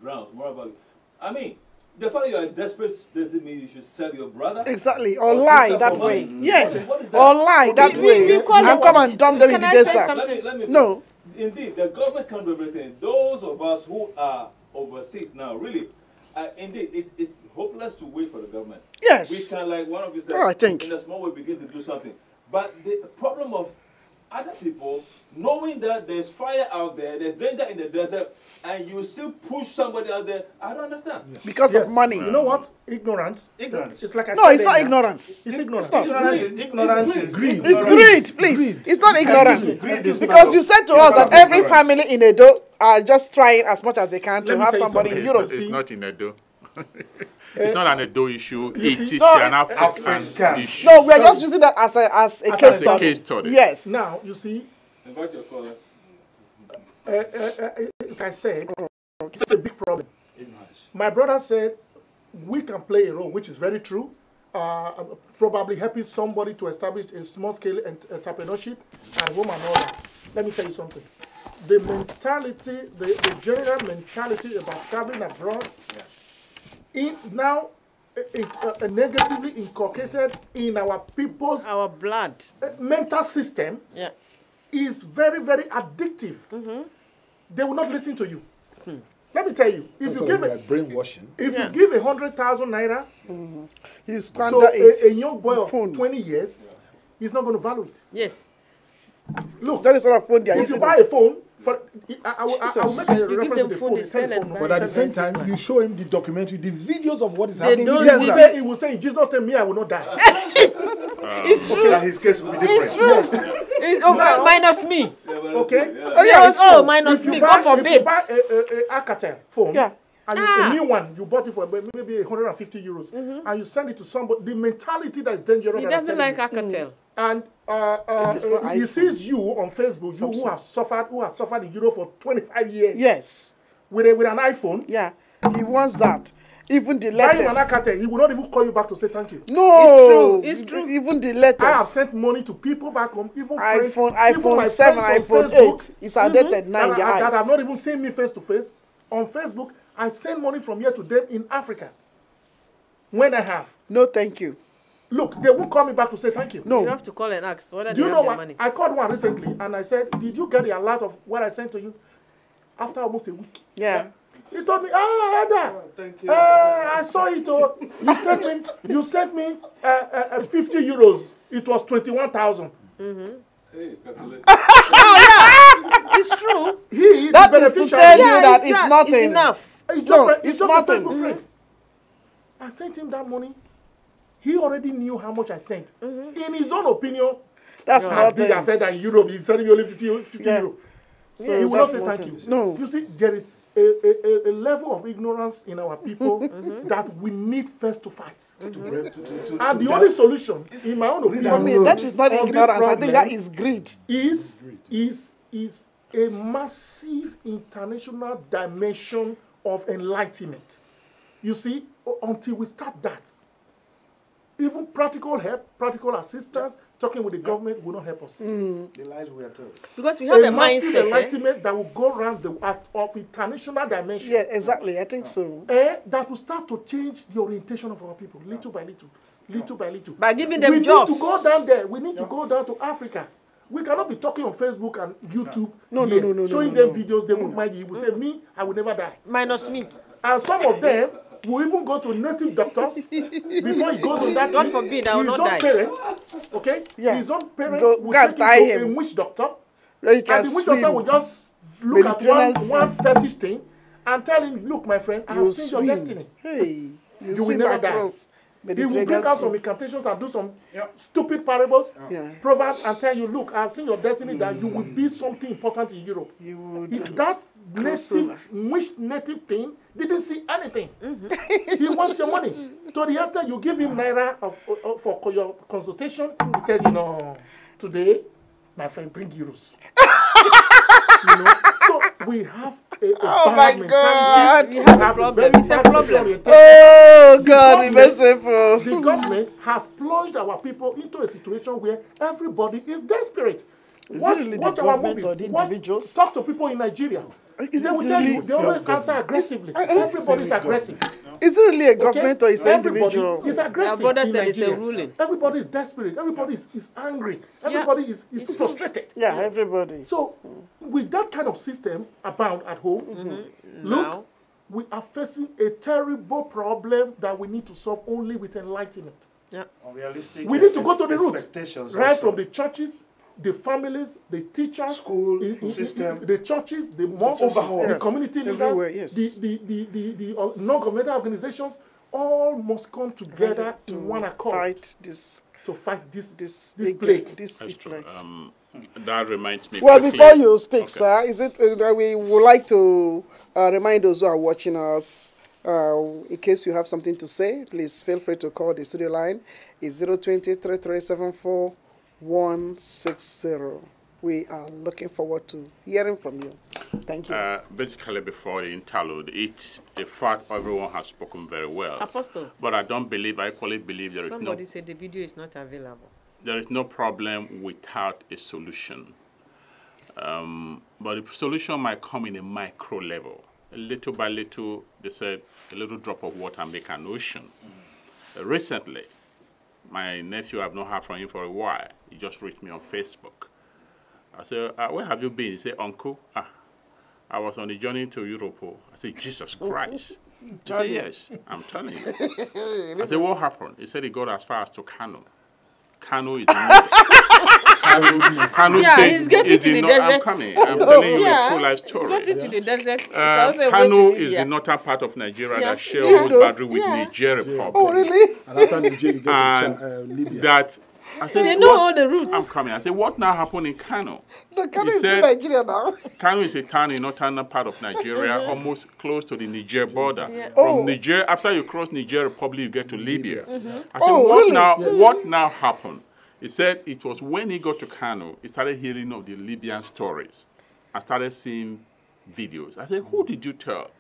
grounds, moral value. I mean, the fact that you are desperate doesn't mean you should sell your brother. Exactly, or lie that way. Yes, or lie that way. And come and dump them in the desert. Let me no. Indeed, the government can't do everything. Those of us who are overseas now, really, indeed, it is hopeless to wait for the government. Yes. We can, like one of you said, I think, in a small way begin to do something. But the problem of other people, knowing that there's fire out there, there's danger in the desert, and you still push somebody out there, I don't understand. Yeah. Because of money. You know what? Ignorance. It's like I said. No, it's not ignorance. It's ignorance. Ignorance is greed. It's greed, please. Greed. It's not ignorance. Because you said to us that every family in Edo are just trying as much as they can to have somebody in Europe. It's not in Edo. It's not an Edo issue. It is an African issue. No, we are just using that as a case study. Yes. Now, you see, invite your callers. As I said, it's a big problem. My brother said we can play a role, which is very true. Probably helping somebody to establish a small-scale entrepreneurship and home and all that. Let me tell you something. the mentality, the general mentality about traveling abroad, now negatively inculcated in our people's blood mental system is very, very addictive. They will not listen to you. Let me tell you, if you give brainwashing, if you give 100,000 naira to a young boy of 20 years, he's not going to value it. Yes. Look, that is sort of phone if you buy a phone, I will make a reference to the phone, the telephone. But at the same time, you show him the documentary, the videos of what is happening. He will say, in Jesus' name, me, I will not die. It's true. That his case will be different. It's true. It's minus me. Okay? Minus me. God forbid. If you buy a Alcatel phone, and a new one, you bought it for maybe 150 euros, and you send it to somebody, the mentality that is dangerous. He doesn't like Alcatel. And he sees you on Facebook, you who have suffered in Europe for 25 years. Yes. With an iPhone. Yeah. He wants that. Even the letters. Buy him an Alcatel, he will not even call you back to say thank you. No. It's true. Even the letters. I have sent money to people back home, even friends, iPhone 7, iPhone 8. It's outdated now in their eyes. That have not even seen me face to face. On Facebook, I send money from here to them in Africa. When I have. No, thank you. Look, they won't call me back to say thank you. No. You have to call and ask whether do you know what? Money. I called one recently and I said, did you get the alert of what I sent to you? After almost a week. Yeah. He told me, Ada, thank you. I saw it. You sent me 50 euros. It was 21,000. Hey, calculate. It's true. That is to tell you that it's nothing. It's enough. It's just a Facebook friend. I sent him that money. He already knew how much I sent. In his own opinion, that's not big. I said that in Europe, he's sending me only 50 euros. So he will not say thank you. No. You see, there is a level of ignorance in our people that we need first to fight. And the only solution, in my own opinion, that is not ignorance. I think that is greed. Is a massive international dimension of enlightenment. You see, until we start that, even practical help, practical assistance, talking with the government will not help us. The lies we are told. Because we have a massive mindset, enlightenment that will go around the of international dimension. Yeah, exactly. I think so. That will start to change the orientation of our people, little by little, little by little. By giving them jobs. We need to go down there. We need to go down to Africa. We cannot be talking on Facebook and YouTube. No, showing them videos. They won't mind you. Will say, me, I will never die. Minus me. And some of them will even go to native doctors before he goes on that. God forbid, I will not die. His own parents, okay? Yeah. His own parents will take him to a witch doctor. And the witch doctor will just look at one fetish thing and tell him, look, my friend, I have seen your destiny. Hey, you will never die. He will bring out some incantations and do some stupid parables, proverbs, and tell you, look, I have seen your destiny that you will be something important in Europe. That native thing didn't see anything. He wants your money. To the extent you give him naira for your consultation, he tells you, no, today, my friend, bring euros. So we have a bad mentality. We have a problem. It's a problem. Oh God, be merciful. The government has plunged our people into a situation where everybody is desperate. Watch our movies. Or the individuals? Talk to people in Nigeria. They will tell you, they always answer aggressively. Everybody is aggressive. Is it really a government or is it an individual? It's aggressive. Your brother in said it's a Nigeria. ruling. Everybody is desperate. Everybody is angry. Everybody is frustrated. Yeah, everybody. So, with that kind of system abound at home, look, we are facing a terrible problem that we need to solve only with enlightenment. Yeah. Unrealistic. We need to go to the root, right also. from the churches, the families, the teachers, school system, the churches, the mosques, the community leaders, the non-governmental organizations, all must come together in one accord to fight this plague. This plague. That reminds me. Well, quickly. before you speak, sir, is it we would like to remind those who are watching us, in case you have something to say, please feel free to call the studio line. It's 020-3374-160. We are looking forward to hearing from you. Thank you. Basically, before the interlude, it's a fact everyone has spoken very well. Apostle. But I don't believe, I equally believe there is Somebody said the video is not available. There is no problem without a solution. But the solution might come in a micro level. Little by little, they said, a little drop of water make an ocean. Recently, my nephew, I've not heard from him for a while. He just reached me on Facebook. I said, where have you been? He said, Uncle, I was on a journey to Europe. I said, Jesus Christ. He said, yes, I'm telling you. I said, what happened? He said he got as far as to Kano. Kano is Kano he's getting to the desert. I'm coming. I'm telling you a true life story. He's getting to the desert. Kano is the northern part of Nigeria that shares road boundary with Niger Republic. Oh, really? And after Niger, you get to Libya. That, I said, they know all the routes. I'm coming. I said, what now happened in Kano? No, Kano is in Nigeria now. Kano is a town in northern part of Nigeria, almost close to the Niger border. Yeah. From Niger, after you cross Niger Republic, you get to Libya. I said, what now happened? He said it was when he got to Kano, he started hearing of the Libyan stories. I started seeing videos. I said, who did you tell?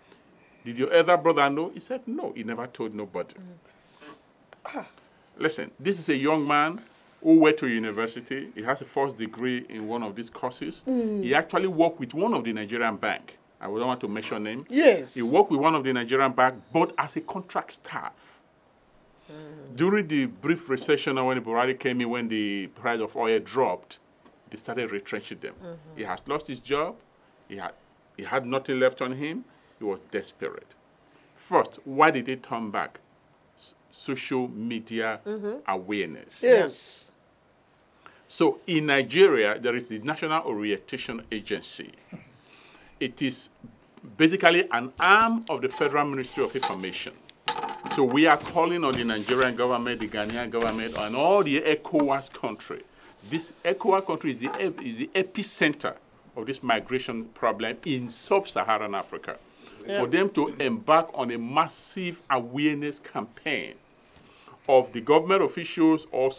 Did your other brother know? He said, no, he never told nobody. Listen, this is a young man who went to university. He has a first degree in one of these courses. He actually worked with one of the Nigerian bank. I don't want to mention name. Yes. He worked with one of the Nigerian bank, but as a contract staff. During the brief recession when Buhari came in, when the price of oil dropped, they started retrenching them. He has lost his job. He had nothing left on him. He was desperate. First, why did they turn back? Social media awareness. Yes. So in Nigeria, there is the National Orientation Agency. It is basically an arm of the Federal Ministry of Information. So we are calling on the Nigerian government, the Ghanaian government, and all the ECOWAS country. This ECOWAS country is the epicenter of this migration problem in sub-Saharan Africa. For them to embark on a massive awareness campaign of the government officials or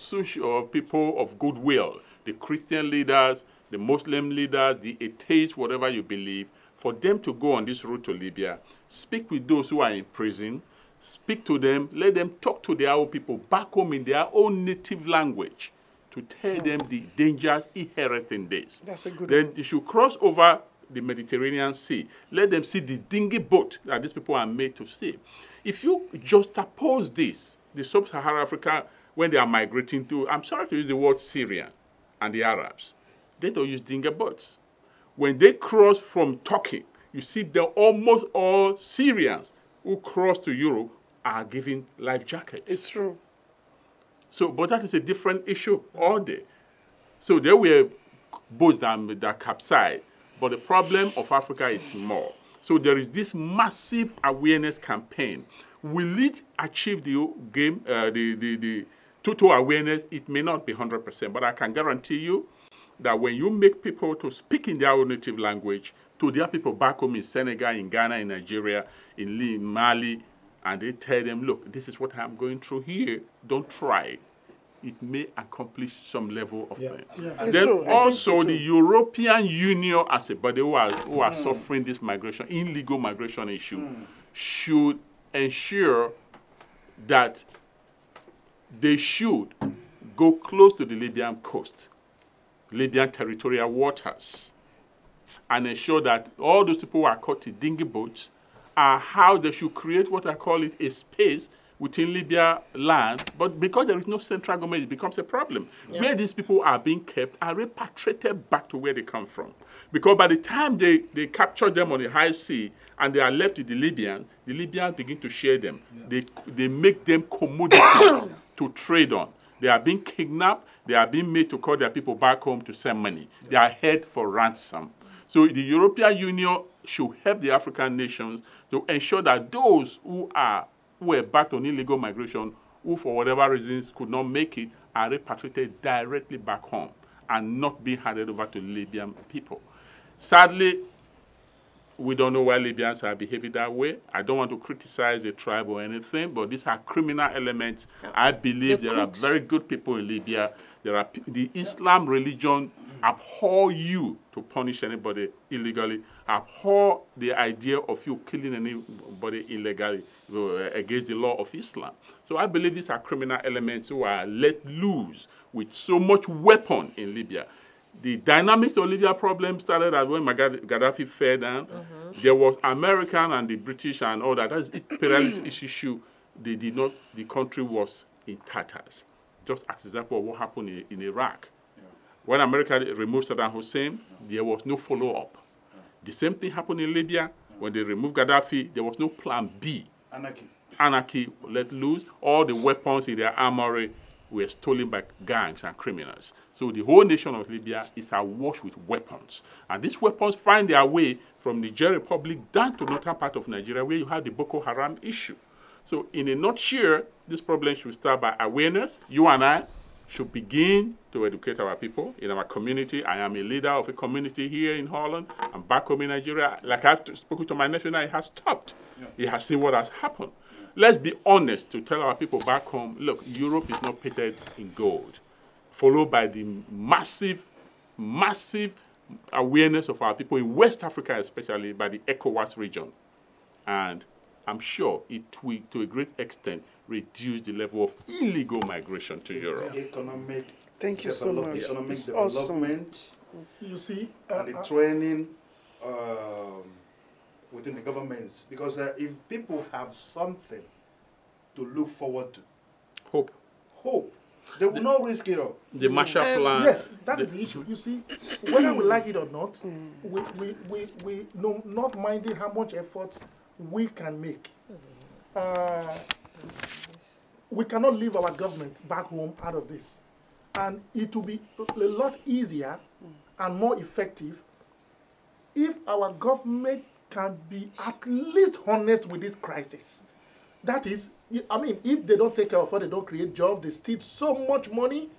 people of goodwill, the Christian leaders, the Muslim leaders, the atheists, whatever you believe, for them to go on this route to Libya, speak with those who are in prison, speak to them, let them talk to their own people back home in their own native language to tell them the dangers inherent in this. That's a good Then one. you should cross over the Mediterranean Sea. Let them see the dinghy boat that these people are made to see. If you juxtapose this, the sub-Saharan Africa, when they are migrating to, I'm sorry to use the word Syrian and the Arabs, they don't use dinghy boats. When they cross from Turkey, you see they're almost all Syrians who cross to Europe are given life jackets. It's true. So, but that is a different issue all day. So there were boats that capsized, but the problem of Africa is more. So there is this massive awareness campaign. Will it achieve the total awareness? It may not be 100%, but I can guarantee you that when you make people to speak in their own native language to their people back home in Senegal, in Ghana, in Nigeria, in Mali, and they tell them, look, this is what I'm going through here. Don't try. It may accomplish some level of thing. And then also the European Union as a body who are suffering this migration, illegal migration issue, should ensure that they should go close to the Libyan coast, Libyan territorial waters, and ensure that all those people who are caught in dinghy boats are how they should create what I call it a space within Libya land, but because there is no central government, it becomes a problem. Where these people are being kept are repatriated back to where they come from. Because by the time they capture them on the high sea and they are left with the Libyans begin to share them. They make them commodities to trade on. They are being kidnapped. They are being made to call their people back home to send money. They are held for ransom. So the European Union should help the African nations to ensure that those who were back on illegal migration, who for whatever reasons could not make it, are repatriated directly back home and not being handed over to Libyan people. Sadly, we don't know why Libyans are behaving that way. I don't want to criticize the tribe or anything, but these are criminal elements. I believe there are very good people in Libya. The Islam religion abhor you to punish anybody illegally, abhor the idea of you killing anybody illegally against the law of Islam. So I believe these are criminal elements who are let loose with so much weapon in Libya. The dynamics of Libya problem started as when Gaddafi fell down. There was American and the British and all that. That's imperialist issue. They did not. The country was in tatters. Just as an example of what happened in Iraq. When America removed Saddam Hussein, there was no follow-up. The same thing happened in Libya. When they removed Gaddafi, there was no plan B. Anarchy let loose. All the weapons in their armory were stolen by gangs and criminals. So the whole nation of Libya is awash with weapons. And these weapons find their way from Niger Republic down to northern part of Nigeria, where you have the Boko Haram issue. So in a nutshell, this problem should start by awareness. You and I should begin to educate our people in our community. I am a leader of a community here in Holland. I'm back home in Nigeria. Like I've spoken to my nephew now, it has stopped. He has seen what has happened. Let's be honest to tell our people back home, look, Europe is not painted in gold. Followed by the massive awareness of our people in West Africa, especially by the ECOWAS region. And I'm sure it will, to a great extent, reduce the level of illegal migration to Europe. Economic Thank you so much. Economic it's development, awesome. You see, and the training within the governments. Because if people have something to look forward to, hope, they will not risk it all. The Marshall Plan. Yes, that is the issue. You see, whether we like it or not, we no, not minding how much effort we can make. We cannot leave our government back home out of this. And it will be a lot easier and more effective if our government can be at least honest with this crisis. That is, I mean, if they don't take care of it, they don't create jobs, they steal so much money.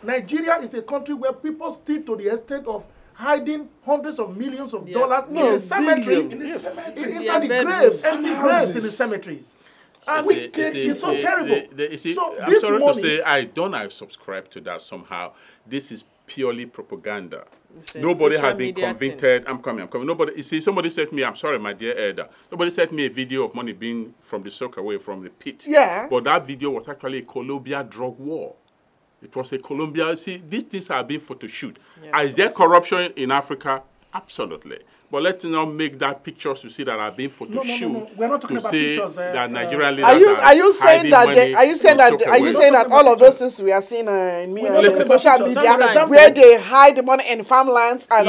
Nigeria is a country where people steal to the extent of hiding hundreds of millions of dollars in the cemetery, inside the grave, empty graves in the cemeteries. And it's so terrible. I'm sorry to say, I don't subscribe to that somehow. This is purely propaganda. Nobody has been convicted. I'm coming. Nobody. You see, somebody said to me, I'm sorry, my dear elder. Somebody sent me a video of money being from the soak away from the pit. Yeah. But that video was actually a Colombia drug war. It was a Colombia. See, these things are being photoshoot. Yeah, is there corruption in Africa? Absolutely. But let's not make that pictures to see that are being photoshoot. No. We're not talking about pictures. That Nigerian leaders are you saying that all of those things we are seeing in social media where they hide the money in farmlands and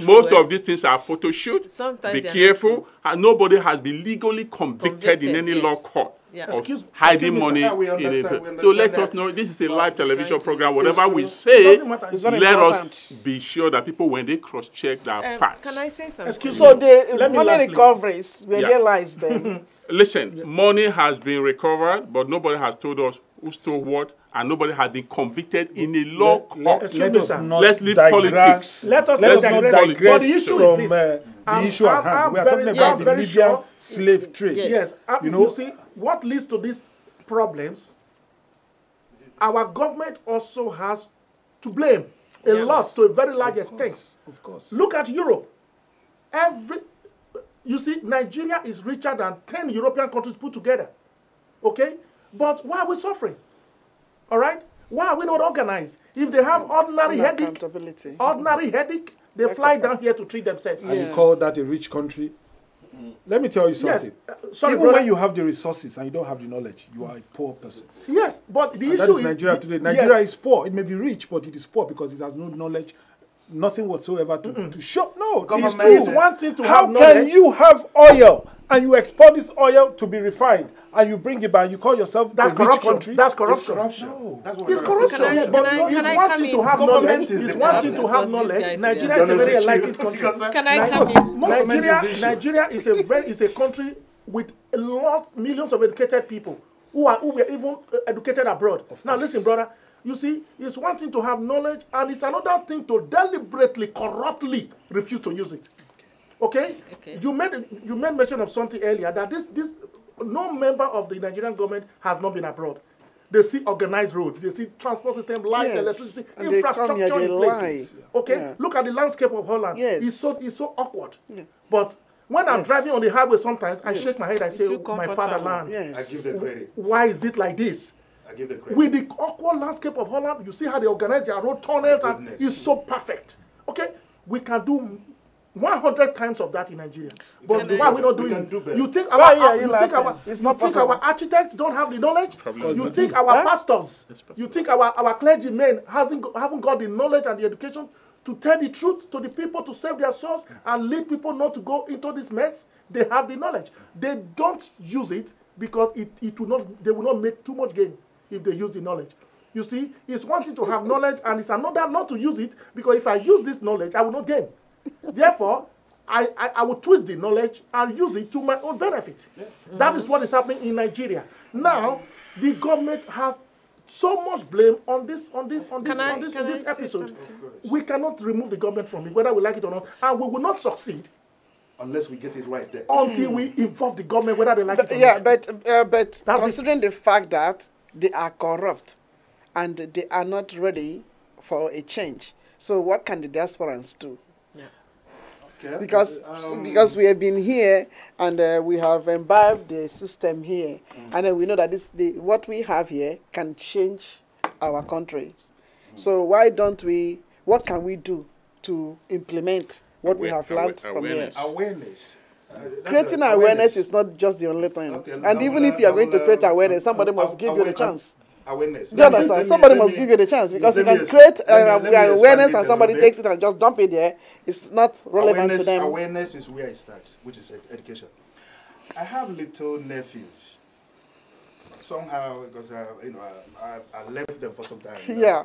most of these things are photoshoot. Be careful. And nobody has been legally convicted in any law court. Yeah. Hiding money in it. So let us know, this is a live television program. Whatever we say, let us be sure that people, when they cross-check that facts. Can I say something? So the money recoveries, where they lies then? Listen, money has been recovered, but nobody has told us who stole what, and nobody has been convicted in a law court. Let's leave politics. Let us not digress. But the issue from is this. The issue at hand. We are talking about the Libyan slave trade. Yes. You see, what leads to these problems, our government also has to blame a lot, to a very large extent. Of course. Look at Europe. You see, Nigeria is richer than 10 European countries put together. Okay? But why are we suffering? All right? Why are we not organized? If they have ordinary headache, they fly down here to treat themselves. And you call that a rich country? Let me tell you something. Yes. Even when you have the resources and you don't have the knowledge, you are a poor person. Yes, but the issue is Nigeria today. Nigeria is poor. It may be rich, but it is poor because it has no knowledge, nothing whatsoever to show. No, it's true. It's one thing to have knowledge. How can you have oil and you export this oil to be refined and you bring it back and you call yourself a rich country? That's corruption. No. It's corruption. But it's one thing to have knowledge. It's one thing to have knowledge. Nigeria is a very enlightened country. Can I come in? Nigeria is a country with millions of educated people who were even educated abroad. Now listen, brother. You see, it's one thing to have knowledge, and it's another thing to deliberately, corruptly refuse to use it. Okay? You made mention of something earlier that no member of the Nigerian government has not been abroad. They see organized roads, they see transport system, light, electricity, infrastructure in places. Okay? Yeah. Look at the landscape of Holland. Yes. It's so awkward. Yeah. But when I'm driving on the highway sometimes, I shake my head, I say, my fatherland. I give them credit. Why is it like this? I give them credit. With the awkward landscape of Holland, you see how they organize their road tunnels, and it's so perfect. Okay, we can do 100 times of that in Nigeria. But why are we not doing it? You think our architects don't have the knowledge? You think our pastors, you think our clergymen haven't got the knowledge and the education to tell the truth to the people, to save their souls and lead people not to go into this mess? They have the knowledge. They don't use it because they will not make too much gain if they use the knowledge. You see, it's one thing to have knowledge, and it's another not to use it, because if I use this knowledge, I will not gain. Therefore, I will twist the knowledge and use it to my own benefit. Yeah. That is what is happening in Nigeria. Now, the government has so much blame on this episode. We cannot remove the government from it, whether we like it or not, and we will not succeed unless we get it right there. Until we involve the government, whether they like it or not. Yeah, but considering the fact that they are corrupt and they are not ready for a change, so what can the diasporans do? Okay. Because we have been here and we have imbibed the system here, and then we know that what we have here can change our countries. So why don't we? What can we do to implement what we have learned from here? Awareness. Creating awareness is not just the only thing. Okay, and even if you are going to create awareness, somebody must give you the chance. Awareness. Do you understand? Somebody must give you the chance, because you can create awareness and somebody takes it and just dump it there. It's not relevant to them. Awareness is where it starts, which is education. I have little nephews. Somehow, because I left them for some time. Yeah.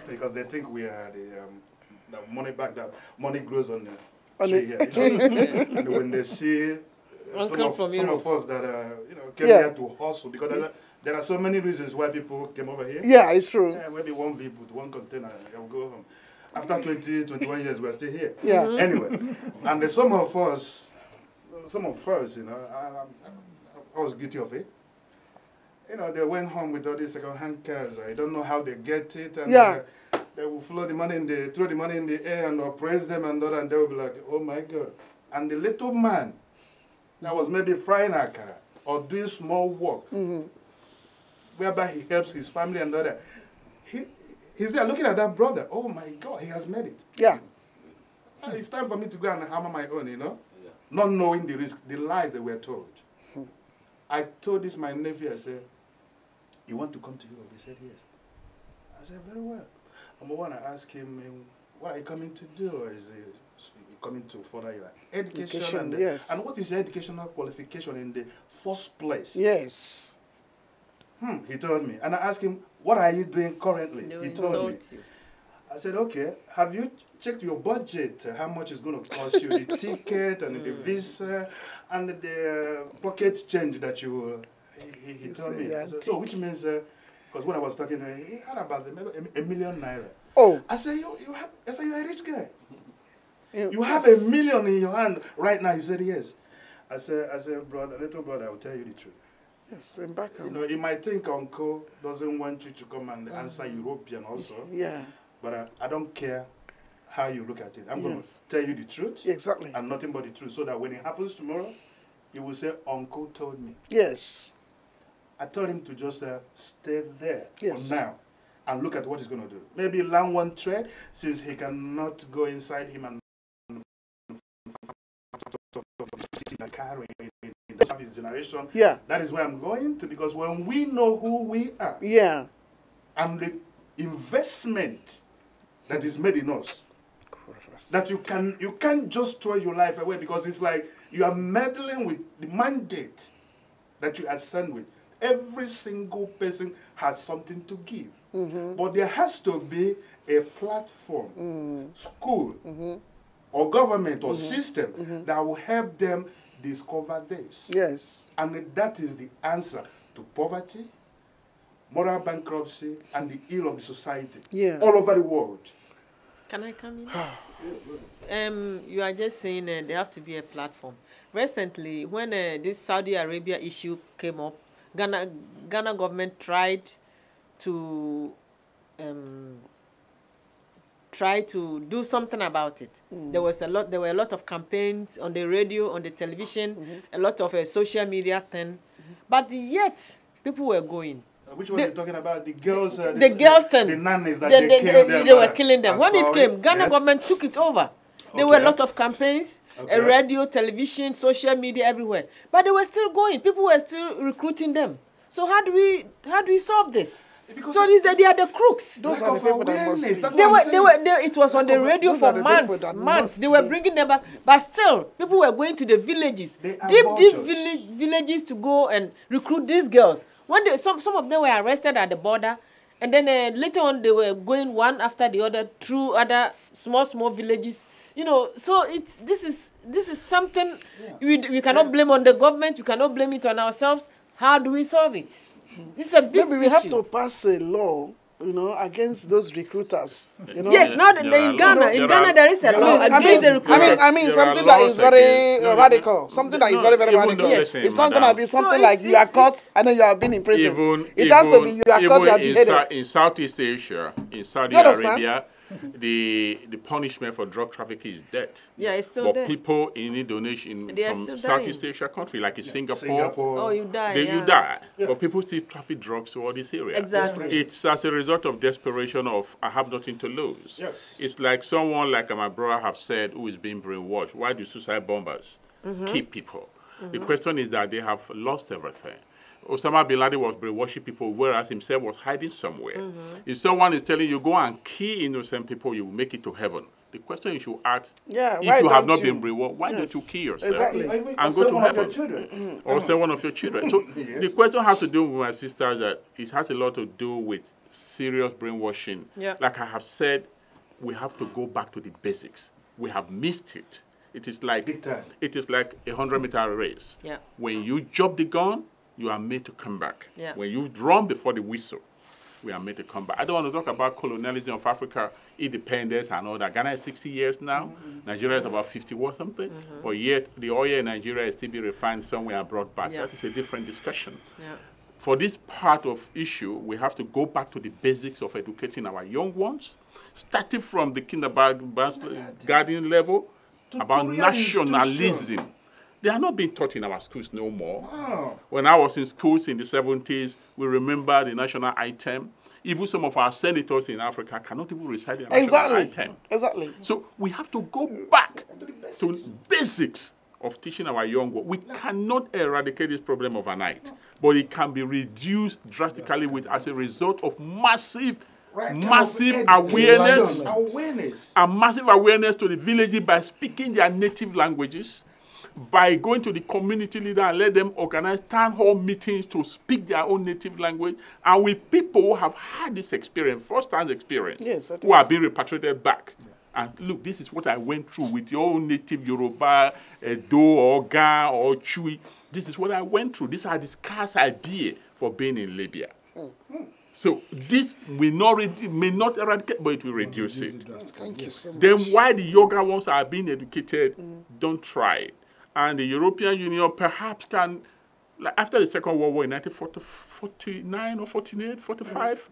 Because they think we are the money back. That money grows on the tree here. And when they see some of us that came here to hustle, because there are so many reasons why people came over here. Yeah, it's true. Yeah, maybe one vehicle with one container, they'll go home. After 20, 21 years, we're still here. Yeah. Anyway, and some of us, I was guilty of it. They went home with all these second-hand cars. I don't know how they get it, and they will throw the money in the air and appraise them, and they will be like, "Oh my God!" And the little man that was maybe frying akara or doing small work, whereby he helps his family and other. He's there looking at that brother. Oh my God, he has made it. Yeah. And it's time for me to go and hammer my own, not knowing the risk, the lies that we're told. I told this my nephew, I said, "You want to come to Europe?" He said, "Yes." I said, "Very well." Number one, I asked him, "What are you coming to do?" Or is it coming to further your education? Yes. And what is your educational qualification in the first place? Yes. He told me. And I asked him, "What are you doing currently?" He told me. I said, "Okay, have you checked your budget? How much is going to cost you the ticket and the visa and the pocket change that you..." He told me. So which means, because when I was talking to him, he had about $1 million. Oh. I said, you're a rich guy. You have $1 million in your hand right now. He said, "Yes." I said, "Brother, little brother, I will tell you the truth. Yes, I'm back. You might think Uncle doesn't want you to come and answer European also. Yeah. But I don't care how you look at it. I'm going to tell you the truth. Exactly. And nothing but the truth. So that when it happens tomorrow, you will say, Uncle told me." Yes. I told him to just stay there for now and look at what he's going to do. Maybe learn one trade, since he cannot go inside him and carry his generation. Yeah. That is where I'm going to, because when we know who we are, and the investment that is made in us, that you can't just throw your life away, because it's like you are meddling with the mandate that you are sent with. Every single person has something to give. But there has to be a platform, school, or government or system that will help them discover this. Yes. And that is the answer to poverty, moral bankruptcy, and the ill of the society all over the world. Can I come in? You are just saying there have to be a platform. Recently, when this Saudi Arabia issue came up, Ghana government tried to do something about it. There were a lot of campaigns on the radio, on the television, a lot of social media thing, but yet people were going. Which one are you talking about? The girls, the girls, the nannies that they killed them. They were killing them. When it came, Ghana government took it over. There were a lot of campaigns, radio, television, social media, everywhere. But they were still going. People were still recruiting them. So how do we solve this? Because so they are the crooks. Those are the people that must it was on the radio for months. They were bringing them back. But still, people were going to the villages, deep villages to go and recruit these girls. When some of them were arrested at the border, and then later on they were going one after the other through other small villages. You know, so this is something we cannot blame on the government. We cannot blame it on ourselves. How do we solve it? This is a big Maybe we have to pass a law, you know, against those recruiters. You know? Yes, now in Ghana there is a law against the recruiters. I mean something that is very radical. Something that is very radical. Yes, it's not going to be something like you are caught and then you are being in prison. It has to be you are caught, you are beheaded. In Southeast Asia, in Saudi Arabia, the punishment for drug trafficking is death. Yeah, it's still there. But people in Indonesia, from Southeast Asia country like in Singapore, oh, you die. You die. Yeah. But people still traffic drugs to all this area. Exactly. It's as a result of desperation of I have nothing to lose. Yes. It's like someone like my brother have said who is being brainwashed. Why do suicide bombers keep people? The question is that they have lost everything. Osama bin Laden was brainwashing people, whereas himself was hiding somewhere. If someone is telling you, go and kill innocent people, you will make it to heaven. The question you should ask, if you have not been brainwashed, why don't you kill yourself? Exactly. And go to heaven? Or send one of your children. So the question has to do with my sisters that it has a lot to do with serious brainwashing. Yeah. Like I have said, we have to go back to the basics. We have missed it. It is like a 100-meter race. Yeah. When you drop the gun, you are made to come back. Yeah. When you drum before the whistle, we are made to come back. I don't want to talk about colonialism of Africa, independence and all that. Ghana is 60 years now. Nigeria is about 50 or something. But yet the oil in Nigeria is still being refined somewhere and brought back. Yeah. That is a different discussion. Yeah. For this part of issue, we have to go back to the basics of educating our young ones, starting from the kindergarten level, about nationalism. They are not being taught in our schools no more. Wow. When I was in schools in the 70s, we remember the national anthem. Even some of our senators in Africa cannot even recite the national anthem. Exactly. So we have to go back to basics of teaching our young ones. We cannot eradicate this problem overnight, but it can be reduced drastically as a result of massive awareness and massive awareness to the villages by speaking their native languages, by going to the community leader and let them organize town hall meetings to speak their own native language, and with people who have had this experience, first-hand experience, who are being repatriated back. Yeah. And look, this is what I went through with your own native Yoruba, Edo, or Ga, or Chui. This is what I went through. These are the scarce idea for being in Libya. So this may not eradicate, but it will reduce it. Thank you so much. Then why the younger ones are being educated, don't try it. And the European Union perhaps can, like after the Second World War in 1949 or 48, 45?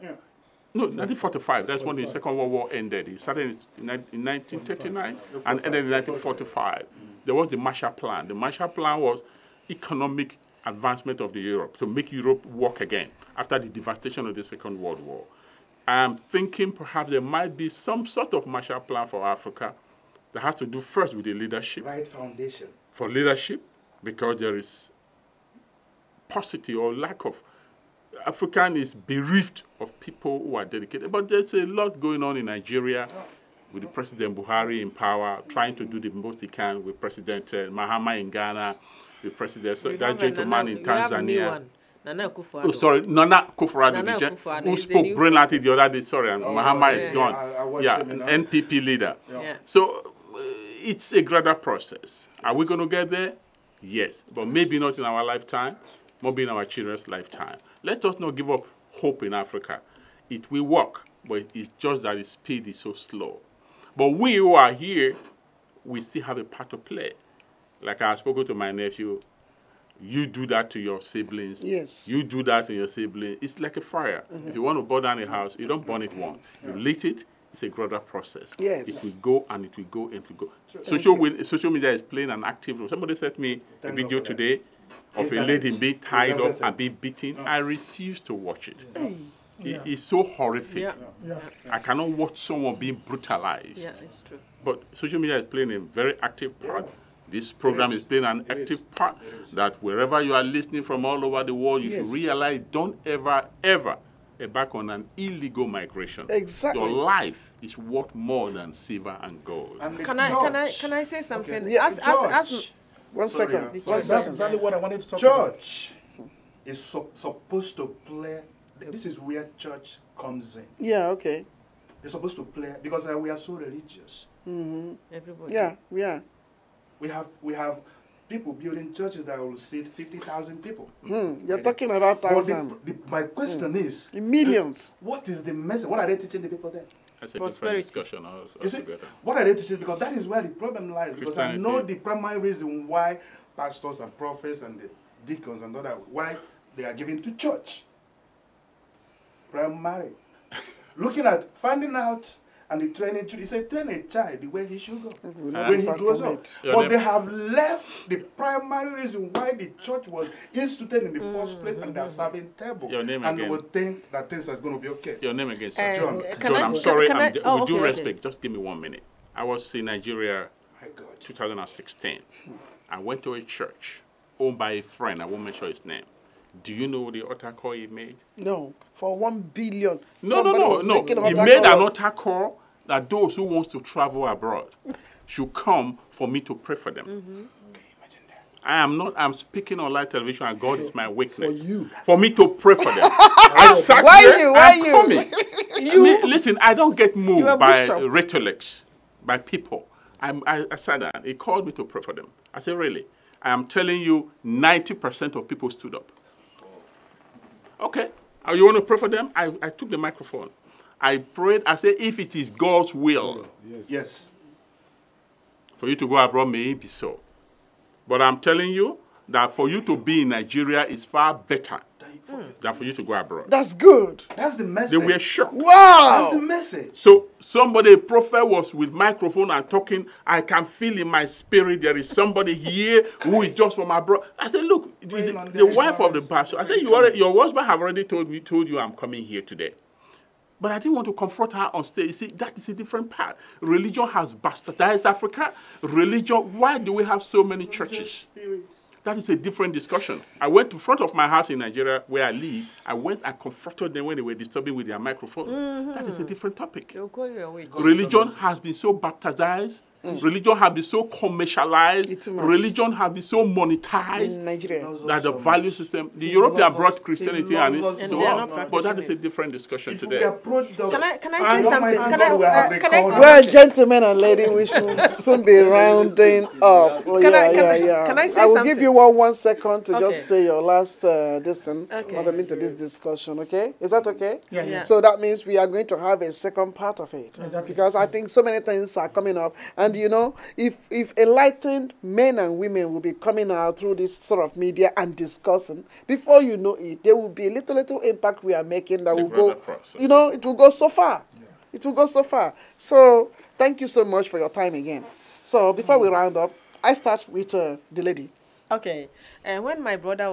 No, 1945. That's when the Second World War ended. It started in 1939 and ended in 1945. There was the Marshall Plan. The Marshall Plan was economic advancement of the Europe, to make Europe work again after the devastation of the Second World War. I'm thinking perhaps there might be some sort of Marshall Plan for Africa that has to do first with the leadership. Right foundation. For leadership, because there is paucity or lack of. African is bereft of people who are dedicated. But there's a lot going on in Nigeria with the President Buhari in power, trying to do the most he can with President Mahama in Ghana, with President that gentleman in Tanzania. Nana Akufo-Addo, who spoke brilliantly the other day. Sorry, and Mahama is gone. An NPP leader. So it's a gradual process. Are we going to get there? Yes, but maybe not in our lifetime, maybe in our children's lifetime. Let us not give up hope in Africa. It will work, but it's just that the speed is so slow. But we who are here, we still have a part to play. Like I spoke to my nephew, you do that to your siblings. Yes. You do that to your siblings. It's like a fire. If you want to burn down a house, you don't burn it once. You lit it. It's a gradual process. Yes. It will go and it will go and it will go. Social media is playing an active role. Somebody sent me a video today of a lady being tied up and being beaten. I refuse to watch it. It's so horrific. I cannot watch someone being brutalized. Yeah, it's true. But social media is playing a very active part. This program is playing an active part. That wherever you are listening from all over the world, you should realize, don't ever embark on an illegal migration. Exactly. Your life is worth more than silver and gold. Can I say something? Okay. Yeah, one second. That's exactly what I wanted to talk about. Church is supposed to play. This is where church comes in. Yeah, okay. They're supposed to play because we are so religious. Everybody. Yeah, we are. We have people building churches that will seat 50,000 people. You're talking about thousands. My question is, in millions. What is the message? What are they teaching the people there? That's a different discussion. You see, what are they teaching? Because that is where the problem lies. Because I know the primary reason why pastors and prophets and the deacons and all that, why they are given to church. Primary. Looking at, finding out, and the training, he said, train a child the way he should go, when he grows up. But they have left the primary reason why the church was instituted in the first place, and they are serving table. Your name and again. they will think that things are going to be okay. Your name again, sir. John. John, I'm sorry. With due respect, just give me 1 minute. I was in Nigeria 2016. I went to a church owned by a friend. I won't mention his name. Do you know the altar call he made? No, for 1 billion. No. He made an altar call that those who wants to travel abroad should come for me to pray for them. I'm speaking on live television, and God is my witness. For me to pray for them. I sat here, listen, I don't get moved by rhetorics, by people. I sat down. He called me to pray for them. I said, really? I am telling you, 90% of people stood up. Okay. You want to pray for them? I took the microphone. I prayed. I said, if it is God's will, yes, for you to go abroad, may it be so. But I'm telling you that for you to be in Nigeria is far better than for you to go abroad. That's good. That's the message. They were shocked. Wow. That's the message. So somebody, a prophet, was with microphone and talking. I can feel in my spirit there is somebody here who is just from abroad. I said, look, the wife of the pastor. I said, your husband have already told you I'm coming here today. But I didn't want to confront her on stage. You see, that is a different part. Religion has bastardized Africa. Religion, why do we have so many churches? That is a different discussion. I went to front of my house in Nigeria where I live. I went and confronted them when they were disturbing with their microphone. That is a different topic. Religion has been so baptized. Religion has been so commercialized. Religion has been so monetized in Nigeria that the value system. The European brought Christianity and but that is a different discussion today. Can I say something? Well, gentlemen and ladies, we should soon be rounding up. Can I say something? I will give you 1 second to just say your last distance into this discussion. Okay, is that okay? Yeah. So that means we are going to have a second part of it because I think so many things are coming up. And you know, if enlightened men and women will be coming out through this sort of media and discussing, before you know it, there will be a little impact we are making that will go, you know, it will go so far. It will go so far. So thank you so much for your time again. So before we round up, I start with the lady. Okay. And when my brother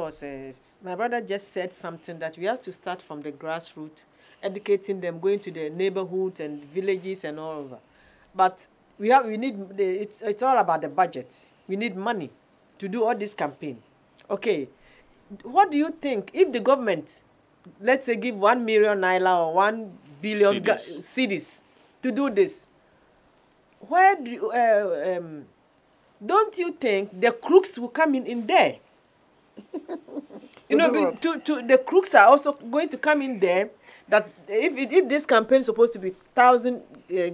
just said something that we have to start from the grassroots, educating them, going to the neighborhoods and villages and all over. But it's all about the budget. We need money to do all this campaign. Okay, what do you think if the government, let's say, give 1 million naira or 1 billion cedis to do this? Where do you, don't you think the crooks will come in there? The crooks are also going to come in there. That if this campaign is supposed to be 1,000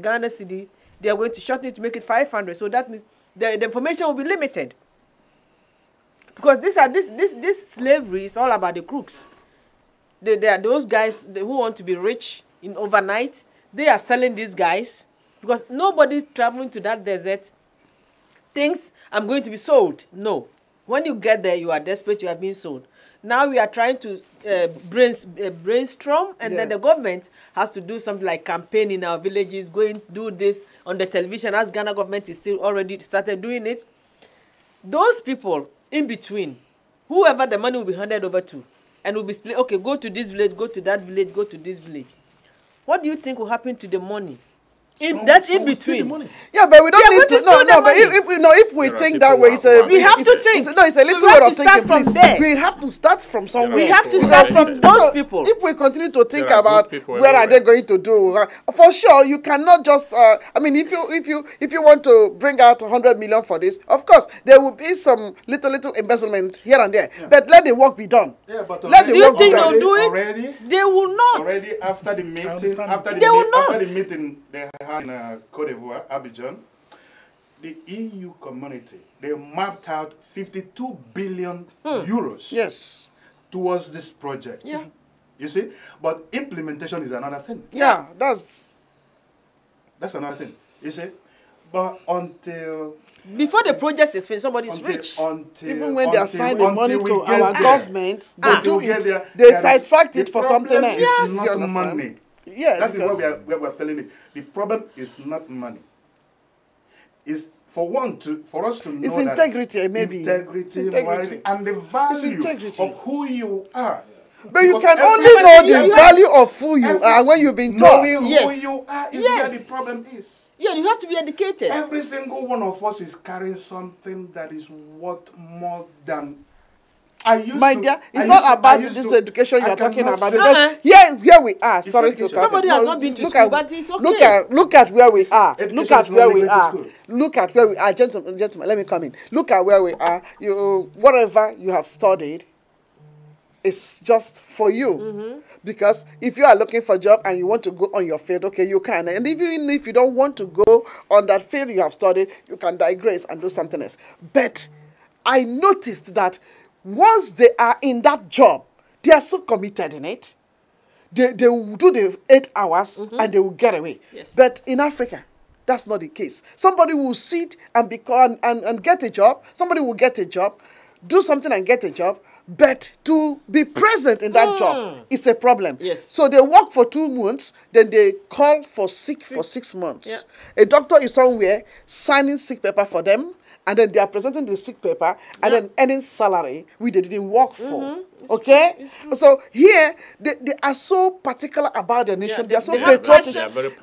Ghana cedi, they are going to shorten it to make it 500. So that means the information will be limited. Because this slavery is all about the crooks. They are those guys who want to be rich in overnight. They are selling these guys because nobody is traveling to that desert. Thinks I'm going to be sold. No. When you get there, you are desperate. You are being sold. Now we are trying to brainstorm, and then the government has to do something like campaign in our villages, going to do this on the television, as Ghana government is still already started doing it. Those people in between, whoever the money will be handed over to, and will be split. Okay, go to this village, go to that village, go to this village. What do you think will happen to the money? In between. Yeah, but we don't need to. No, but if we think that way, we have to think. It's a little way of thinking. Please, we have to start from somewhere. We have to start from those people. If we continue to think about where are they going to do, for sure you cannot just. I mean, if you want to bring out 100 million for this, of course there will be some little embezzlement here and there. Yeah. But let the work be done. Yeah, but let the work be done. They'll do it? Already, they will not. Already after the meeting, they had in Cote d'Ivoire, Abidjan, the EU community, they mapped out 52 billion euros towards this project. Yeah. You see? But implementation is another thing. Yeah, that's another thing. You see? But until... Before the project is finished, somebody is rich. Even when they assign the money to our government, they do it. They sidetrack it for something else. It's not money. Yeah, that is what we are feeling it. The problem is not money. It's for us to know it's integrity, that maybe morality, and the value of who you are. But you can only know the value of who you are when you've been taught. Knowing who you are is where the problem is. Yeah, you have to be educated. Every single one of us is carrying something that is worth more than. My dear, it's not about this education you're talking about. Because here we are. Sorry to cut. Somebody has not been to school, but it's okay. Look at where we are. Look at where we are. Look at where we are. Gentlemen, let me come in. Look at where we are. Whatever you have studied is just for you. Because if you are looking for a job and you want to go on your field, okay, you can. And even if you don't want to go on that field you have studied, you can digress and do something else. But I noticed that once they are in that job, they are so committed in it. They will do the 8 hours and they will get away. Yes. But in Africa, that's not the case. Somebody will sit and and get a job. Somebody will get a job, do something and get a job. But to be present in that job is a problem. Yes. So they work for 2 months, then they call for sick for 6 months. Yeah. A doctor is somewhere signing sick paper for them, and then they are presenting the sick paper and then earning salary which they didn't work for. Okay? So here, they are so particular about their nation. They are so patriotic.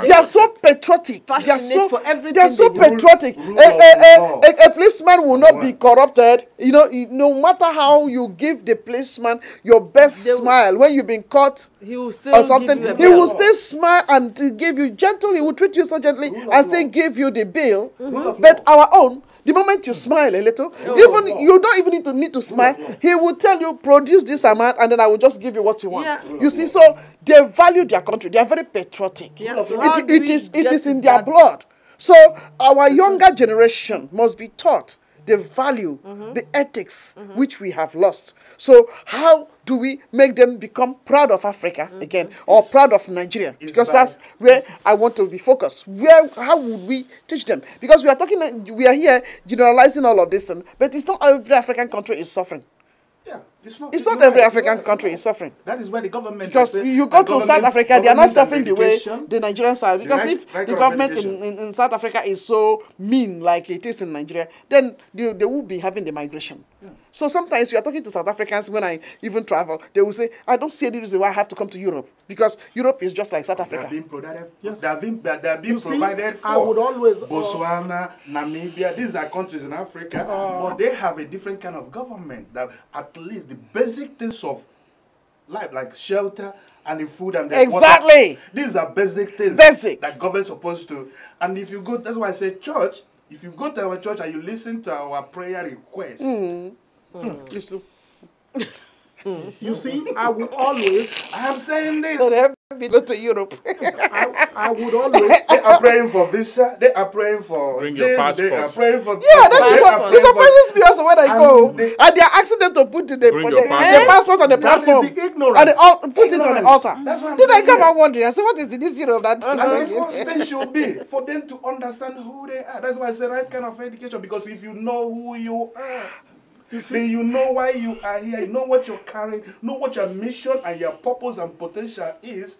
They are so patriotic. They are so patriotic. A policeman will not be corrupted. You know, no matter how you give the policeman your best smile, when you've been caught or something, he will still smile and give you gentle. He will treat you so gently and still give you the bill. But our own, the moment you smile a little, even you don't even need to smile. He will tell you, produce this amount, and then I will just give you what you want. Yeah. You see, so they value their country. They are very patriotic. Yeah. So it is in their blood. So our younger generation must be taught the value, the ethics which we have lost. So how do we make them become proud of Africa again, or proud of Nigeria? Because that's where I want to be focused. How would we teach them? Because we are here generalizing all of this, but it's not every African country is suffering. Yeah, it's not every African country is suffering. That is where the government... Because you go to South Africa, they are not suffering the way the Nigerians are. Because if the government in South Africa is so mean like it is in Nigeria, then they will be having the migration. Yeah. So sometimes we are talking to South Africans when I even travel, they will say, I don't see any reason why I have to come to Europe. Because Europe is just like South Africa. They are being provided for. I would always... Botswana, Namibia, these are countries in Africa, but they have a different kind of government that at least the basic things of life, like shelter and the food and the water, these are basic things that government is supposed to. And if you go, that's why I say church, if you go to our church and you listen to our prayer requests, you see, I would always... I am saying this. So they have to go to Europe. I would always... They are praying for visa. They are praying for... Bring your passport. They are praying for... Yeah, it surprises me also when I go. And they are asking them to put the passport on the platform. That is the ignorance. And put it on the altar. That's what I'm saying. Then I come out wondering, I say, what is this Europe that... And the first thing should be for them to understand who they are. That's why I say right kind of education. Because if you know who you are... Then you know why you are here, you know what you're carrying, know what your mission and your purpose and potential is.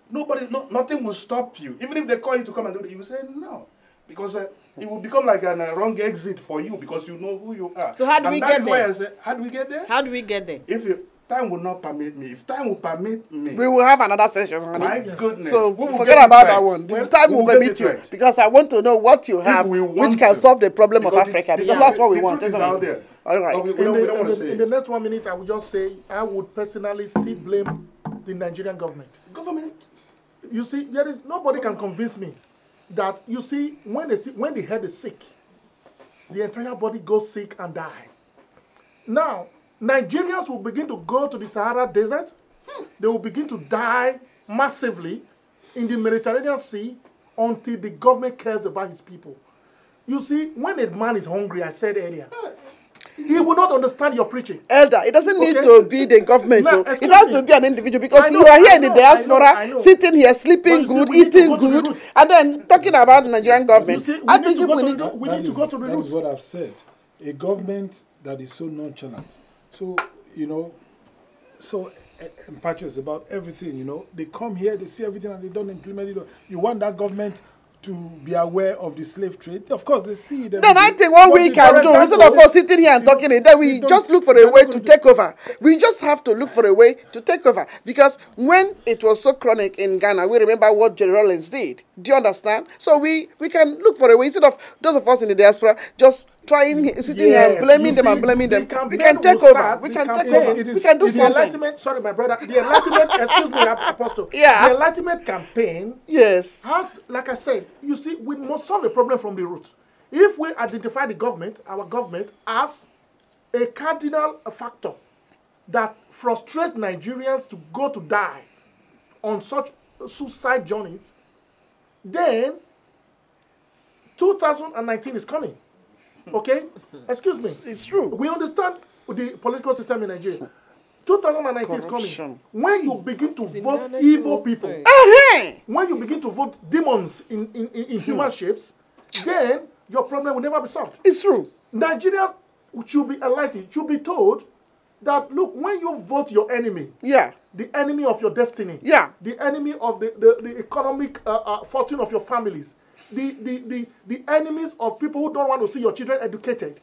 Nothing will stop you. Even if they call you to come and do it, you will say no. Because it will become like a wrong exit for you because you know who you are. So how do we get there? Why I say, how do we get there? How do we get there? If time will not permit me, if time will permit me, we will have another session. My goodness. So forget about that one. The time will permit you because I want to know what you have, which can solve the problem of Africa. Because that's what we want. Is out there. All right. In the next 1 minute, I would just say I would personally still blame the Nigerian government. You see, there is nobody can convince me that you see when the head is sick, the entire body goes sick and die. Now, Nigerians will begin to go to the Sahara Desert. They will begin to die massively in the Mediterranean Sea until the government cares about his people. You see, when a man is hungry, I said earlier, he will not understand your preaching. Elder, it doesn't need to be the government. Now, it has to be an individual because you are here in the diaspora, sitting here, sleeping good, eating good, and then talking about the Nigerian government. We need to go to the root. That is what I've said. A government that is so nonchalant, so, so impetuous about everything, they come here, they see everything, and they don't implement it. You want that government to be aware of the slave trade? Of course, they see it. Then I think what we can do, instead of us sitting here and talking it, then we just look for a way to take over. We just have to look for a way to take over. Because when it was so chronic in Ghana, we remember what Jerry Rawlings did. Do you understand? So we can look for a way, instead of those of us in the diaspora just sitting here and blaming them. We can take over. We can take over. We can do something. Sorry, my brother. The Enlightenment, excuse me, Apostle. Yeah. The Enlightenment campaign, yes, has, like I said, you see, we must solve the problem from the root. If we identify the government, our government, as a cardinal factor that frustrates Nigerians to go to die on such suicide journeys, then 2019 is coming. Okay? Excuse me. It's true. We understand the political system in Nigeria. 2019 is coming. When you begin to vote evil people, when you begin to vote demons in human shapes, then your problem will never be solved. It's true. Nigerians should be enlightened, should be told that, look, when you vote your enemy, the enemy of your destiny, the enemy of the economic fortune of your families, the enemies of people who don't want to see your children educated,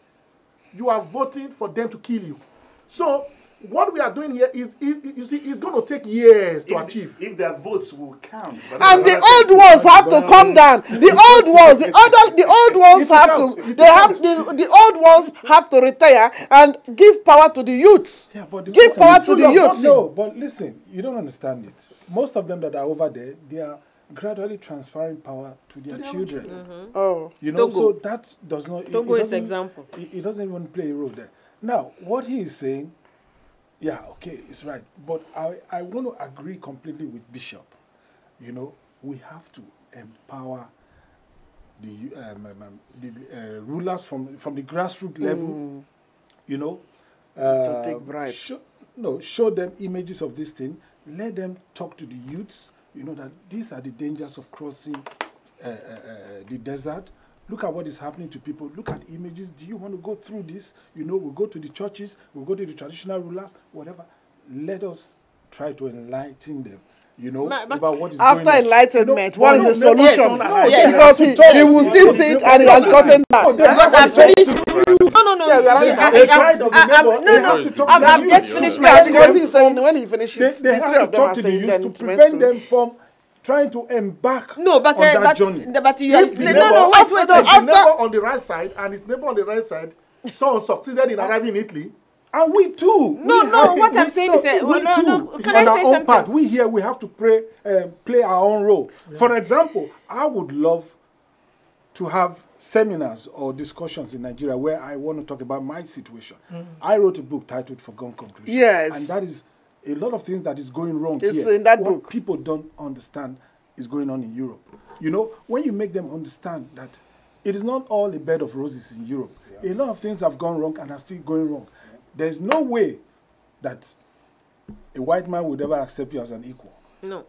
you are voting for them to kill you. So what we are doing here is, you see, it's going to take years to achieve. If their votes will count. And the old ones have to come down. The old ones, the old ones have to. They have the old ones have to retire and give power to the youths. Yeah, but give power to the youths. No, but listen, you don't understand it. Most of them that are over there, they are gradually transferring power to their children. Oh, so that does not. Togo is example. It doesn't even play a role there. Now, what he is saying, yeah, okay, it's right. But I want to agree completely with Bishop. We have to empower the rulers from the grassroots level. To take bribes. Show them images of this thing. Let them talk to the youths. That these are the dangers of crossing the desert. Look at what is happening to people. Look at images. Do you want to go through this? We'll go to the churches. We'll go to the traditional rulers, whatever. Let us try to enlighten them, about what is going on. After enlightenment, what is the solution? Because he will still sit and he has gotten that. I've just finished my because he's saying when he finishes, they have to talk to the youth to prevent them from trying to embark on that journey. But you If the neighbor on the right side and his neighbor on the right side succeeded in arriving in Italy. And we too. What I'm saying is that can I say something? Part, we have to play our own role. Yeah. For example, I would love to have seminars or discussions in Nigeria where I want to talk about my situation. I wrote a book titled Forgone Conclusion. Yes. And that is a lot of things that is going wrong it's here. In that what book. People don't understand is going on in Europe. When you make them understand that it is not all a bed of roses in Europe. Yeah. A lot of things have gone wrong and are still going wrong. There's no way that a white man would ever accept you as an equal. No.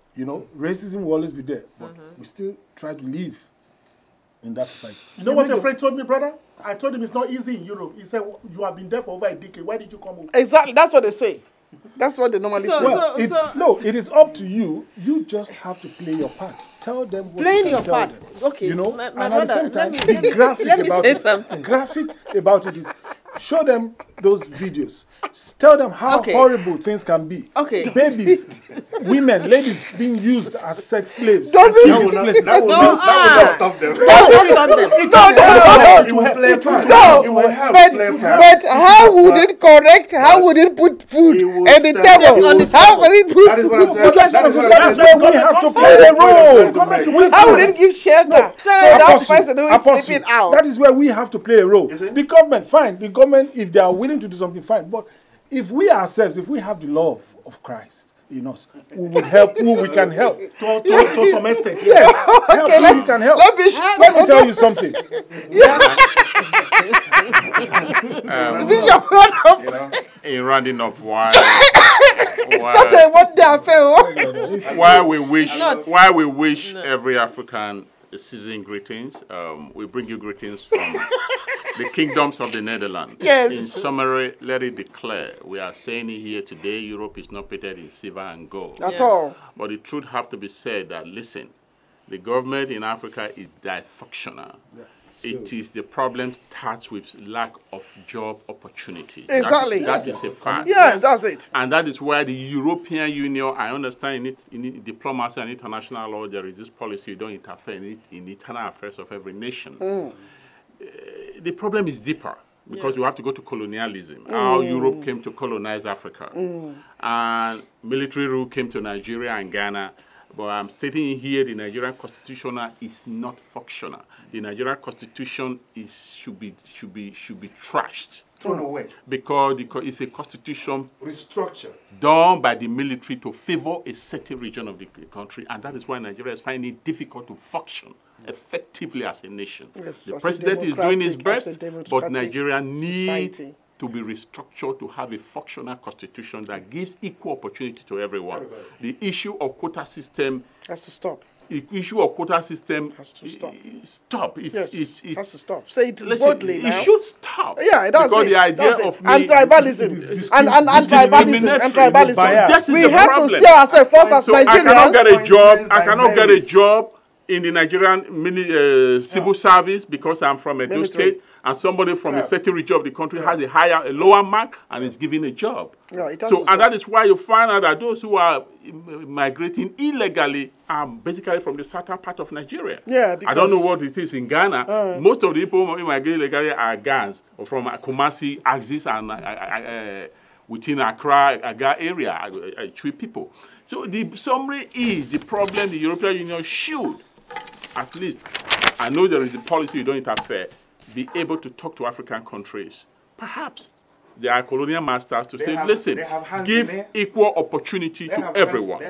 Racism will always be there, but we still try to live in that society. You know what your friend told me, brother? I told him it's not easy in Europe. He said, you have been there for over a decade. Why did you come home? Exactly. That's what they say. That's what they normally say. Well, it is up to you. You just have to play your part. Tell them what playing you your tell part. them. Okay. You know, my and brother, at the same time, let be graphic let me about say it. something. Graphic about it is show them those videos. Tell them how horrible things can be. Okay. Babies, women, ladies being used as sex slaves. That will not stop them. No, It will play a part. No, It will help play a part. but how would it correct? How would it put food at the table? How would it put That is what I'm food? telling That's where we have to play a role. How would it give shelter to that person who is sleeping out? That is where we have to play a role. The government, fine. The government, if they are willing to do something, fine. But if we ourselves, if we have the love of Christ in us, we would help who we can help. To some extent, Yes, help who we can help. Let me tell you something. In rounding up, why we wish every African a season greetings. We bring you greetings from the kingdoms of the Netherlands. Yes. In summary, let it declare, we are saying it here today, Europe is not painted in silver and gold. At all. But the truth have to be said that, listen, the government in Africa is dysfunctional. Yeah. It is the problem starts with lack of job opportunity. Exactly. That is a fact. Yes, that's it. And that is why the European Union, I understand in diplomacy and international law, there is this policy, you don't interfere in internal affairs of every nation. The problem is deeper because you have to go to colonialism. How Europe came to colonize Africa. And military rule came to Nigeria and Ghana. But I'm stating here the Nigerian constitution is not functional. The Nigerian constitution should be trashed. Thrown away. Because it's a constitution restructured done by the military to favor a certain region of the country, and that is why Nigeria is finding it difficult to function effectively as a nation. Yes, the president is doing his best, but Nigeria needs to be restructured to have a functional constitution that gives equal opportunity to everyone. The issue of quota system has to stop. The issue of quota system has to stop. Stop. It has to stop. Say it boldly now. It should stop. Yeah, it does. Because the idea of and tribalism and tribalism. We have to see ourselves first as Nigerians. I cannot get a job in the Nigerian civil service because I'm from Edo State, and somebody from a certain region of the country has a lower mark and is given a job. And that is why you find out that those who are migrating illegally are basically from the southern part of Nigeria. Yeah, I don't know what it is in Ghana. Most of the people who migrate illegally are Ghans or from Kumasi, Axis, and within Accra, Aga area, Chui people. So the summary is the problem the European Union should, at least, I know there is a policy you don't interfere, be able to talk to African countries. Perhaps they are colonial masters to say, listen, give equal opportunity to everyone.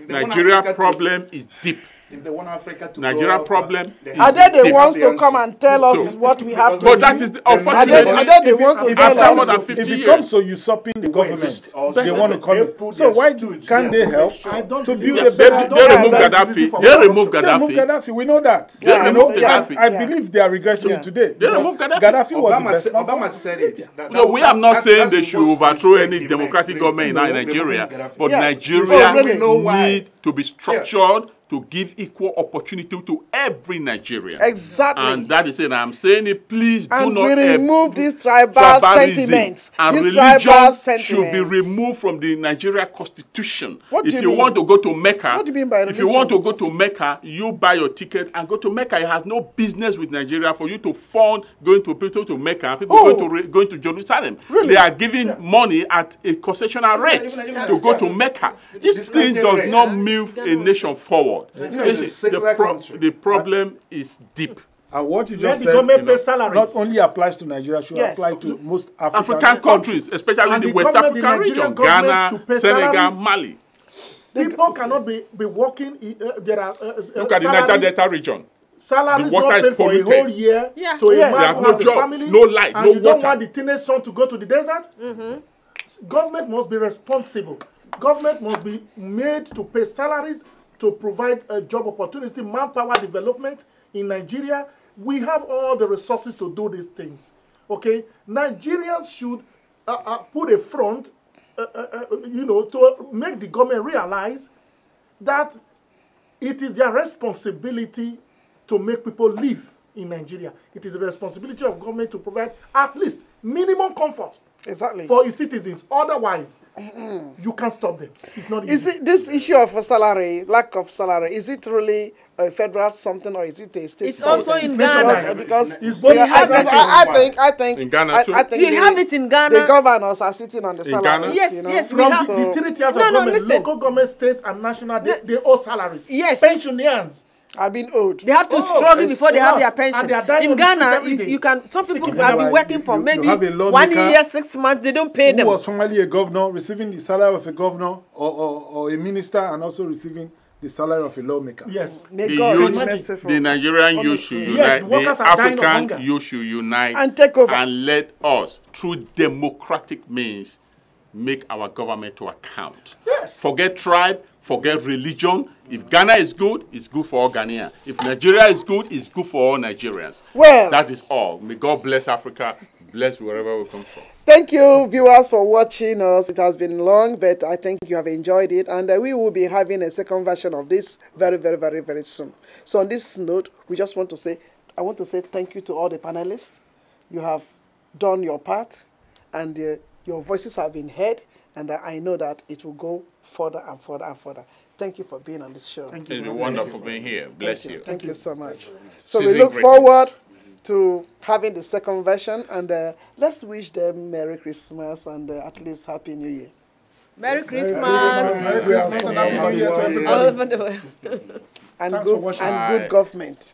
Nigeria problem is deep. If they want Africa to Nigeria problem. Are they the ones to come and tell us what we have to do? But that is unfortunately. Are they the ones to tell us? More than 50 if it years. comes to usurping the government, they want to come in. So why can't they help to build a better? They remove Gaddafi. They remove Gaddafi. We know that. They remove Gaddafi. I believe they are regretting today. They remove Gaddafi. Gaddafi was the best. Obama said it. No, we are not saying they should overthrow any democratic government in Nigeria, but Nigeria need to be structured to give equal opportunity to every Nigerian. Exactly. And that is it. I'm saying it, please and do not remove these tribal sentiments. And these religion should be removed from the Nigeria constitution. What do you want to go to Mecca, what do you mean by religion? If you want to go to Mecca, you buy your ticket and go to Mecca. It has no business with Nigeria for you to fund going to people to Mecca, people going to Jerusalem. Really? They are giving money at a concessional rate to go to Mecca. This thing does not move a nation forward. The problem is deep. And what you just said not only applies to Nigeria, should apply to most African countries, especially in the West African region, Ghana, Senegal, Mali. People cannot be working. There are look at the Niger Delta region. Salaries not paid for a whole year to a man who has a family, no light, and no you don't want the teenage son to go to the desert. Government must be responsible. Government must be made to pay salaries, to provide a job opportunity, manpower development in Nigeria. We have all the resources to do these things. Okay, Nigerians should put a front to make the government realize that it is their responsibility to make people live in Nigeria. It is the responsibility of government to provide at least minimum comfort for its citizens. Otherwise, you can't stop them. It's not easy. Is it this issue of salary, lack of salary, is it really a federal something or is it a state? It's also in Ghana. Because it's both. I think in Ghana too. I think you have it in Ghana. The governors are sitting on the salaries. Yes, you know? yes. From the 3 tiers of government, local government, state, and national, they owe salaries. Yes. Pensioners I've been owed. They have to struggle before they have their pension. And they are dying in on the streets Ghana, every day. you can. Some people Seeking have been salary. working for You maybe have a lawmaker 1 year, 6 months. They don't pay them. Who was formerly a governor, receiving the salary of a governor or a minister, and also receiving the salary of a lawmaker. Yes. May God be The merciful. Nigerian youth should Yes, unite. workers The are dying of hunger. African youth should unite And take over. and let us, through democratic means, make our government to account. Yes. Forget tribe, forget religion. If Ghana is good, it's good for all Ghanaians. If Nigeria is good, it's good for all Nigerians. Well, that is all. May God bless Africa, bless wherever we come from. thank you, viewers, for watching us. It has been long, but I think you have enjoyed it. And we will be having a second version of this very, very, very, very soon. So on this note, we just want to say, I want to say thank you to all the panelists. You have done your part, and your voices have been heard. And I know that it will go further and further and further. Thank you for being on this show. Thank you. It's wonderful being here. Bless you. Thank you so much. So Season we look greatness. forward to having the second version, and let's wish them Merry Christmas and at least Happy New Year. Merry Christmas. Merry Christmas and Happy New Year to everybody. All over the world. And Thanks for watching. good government.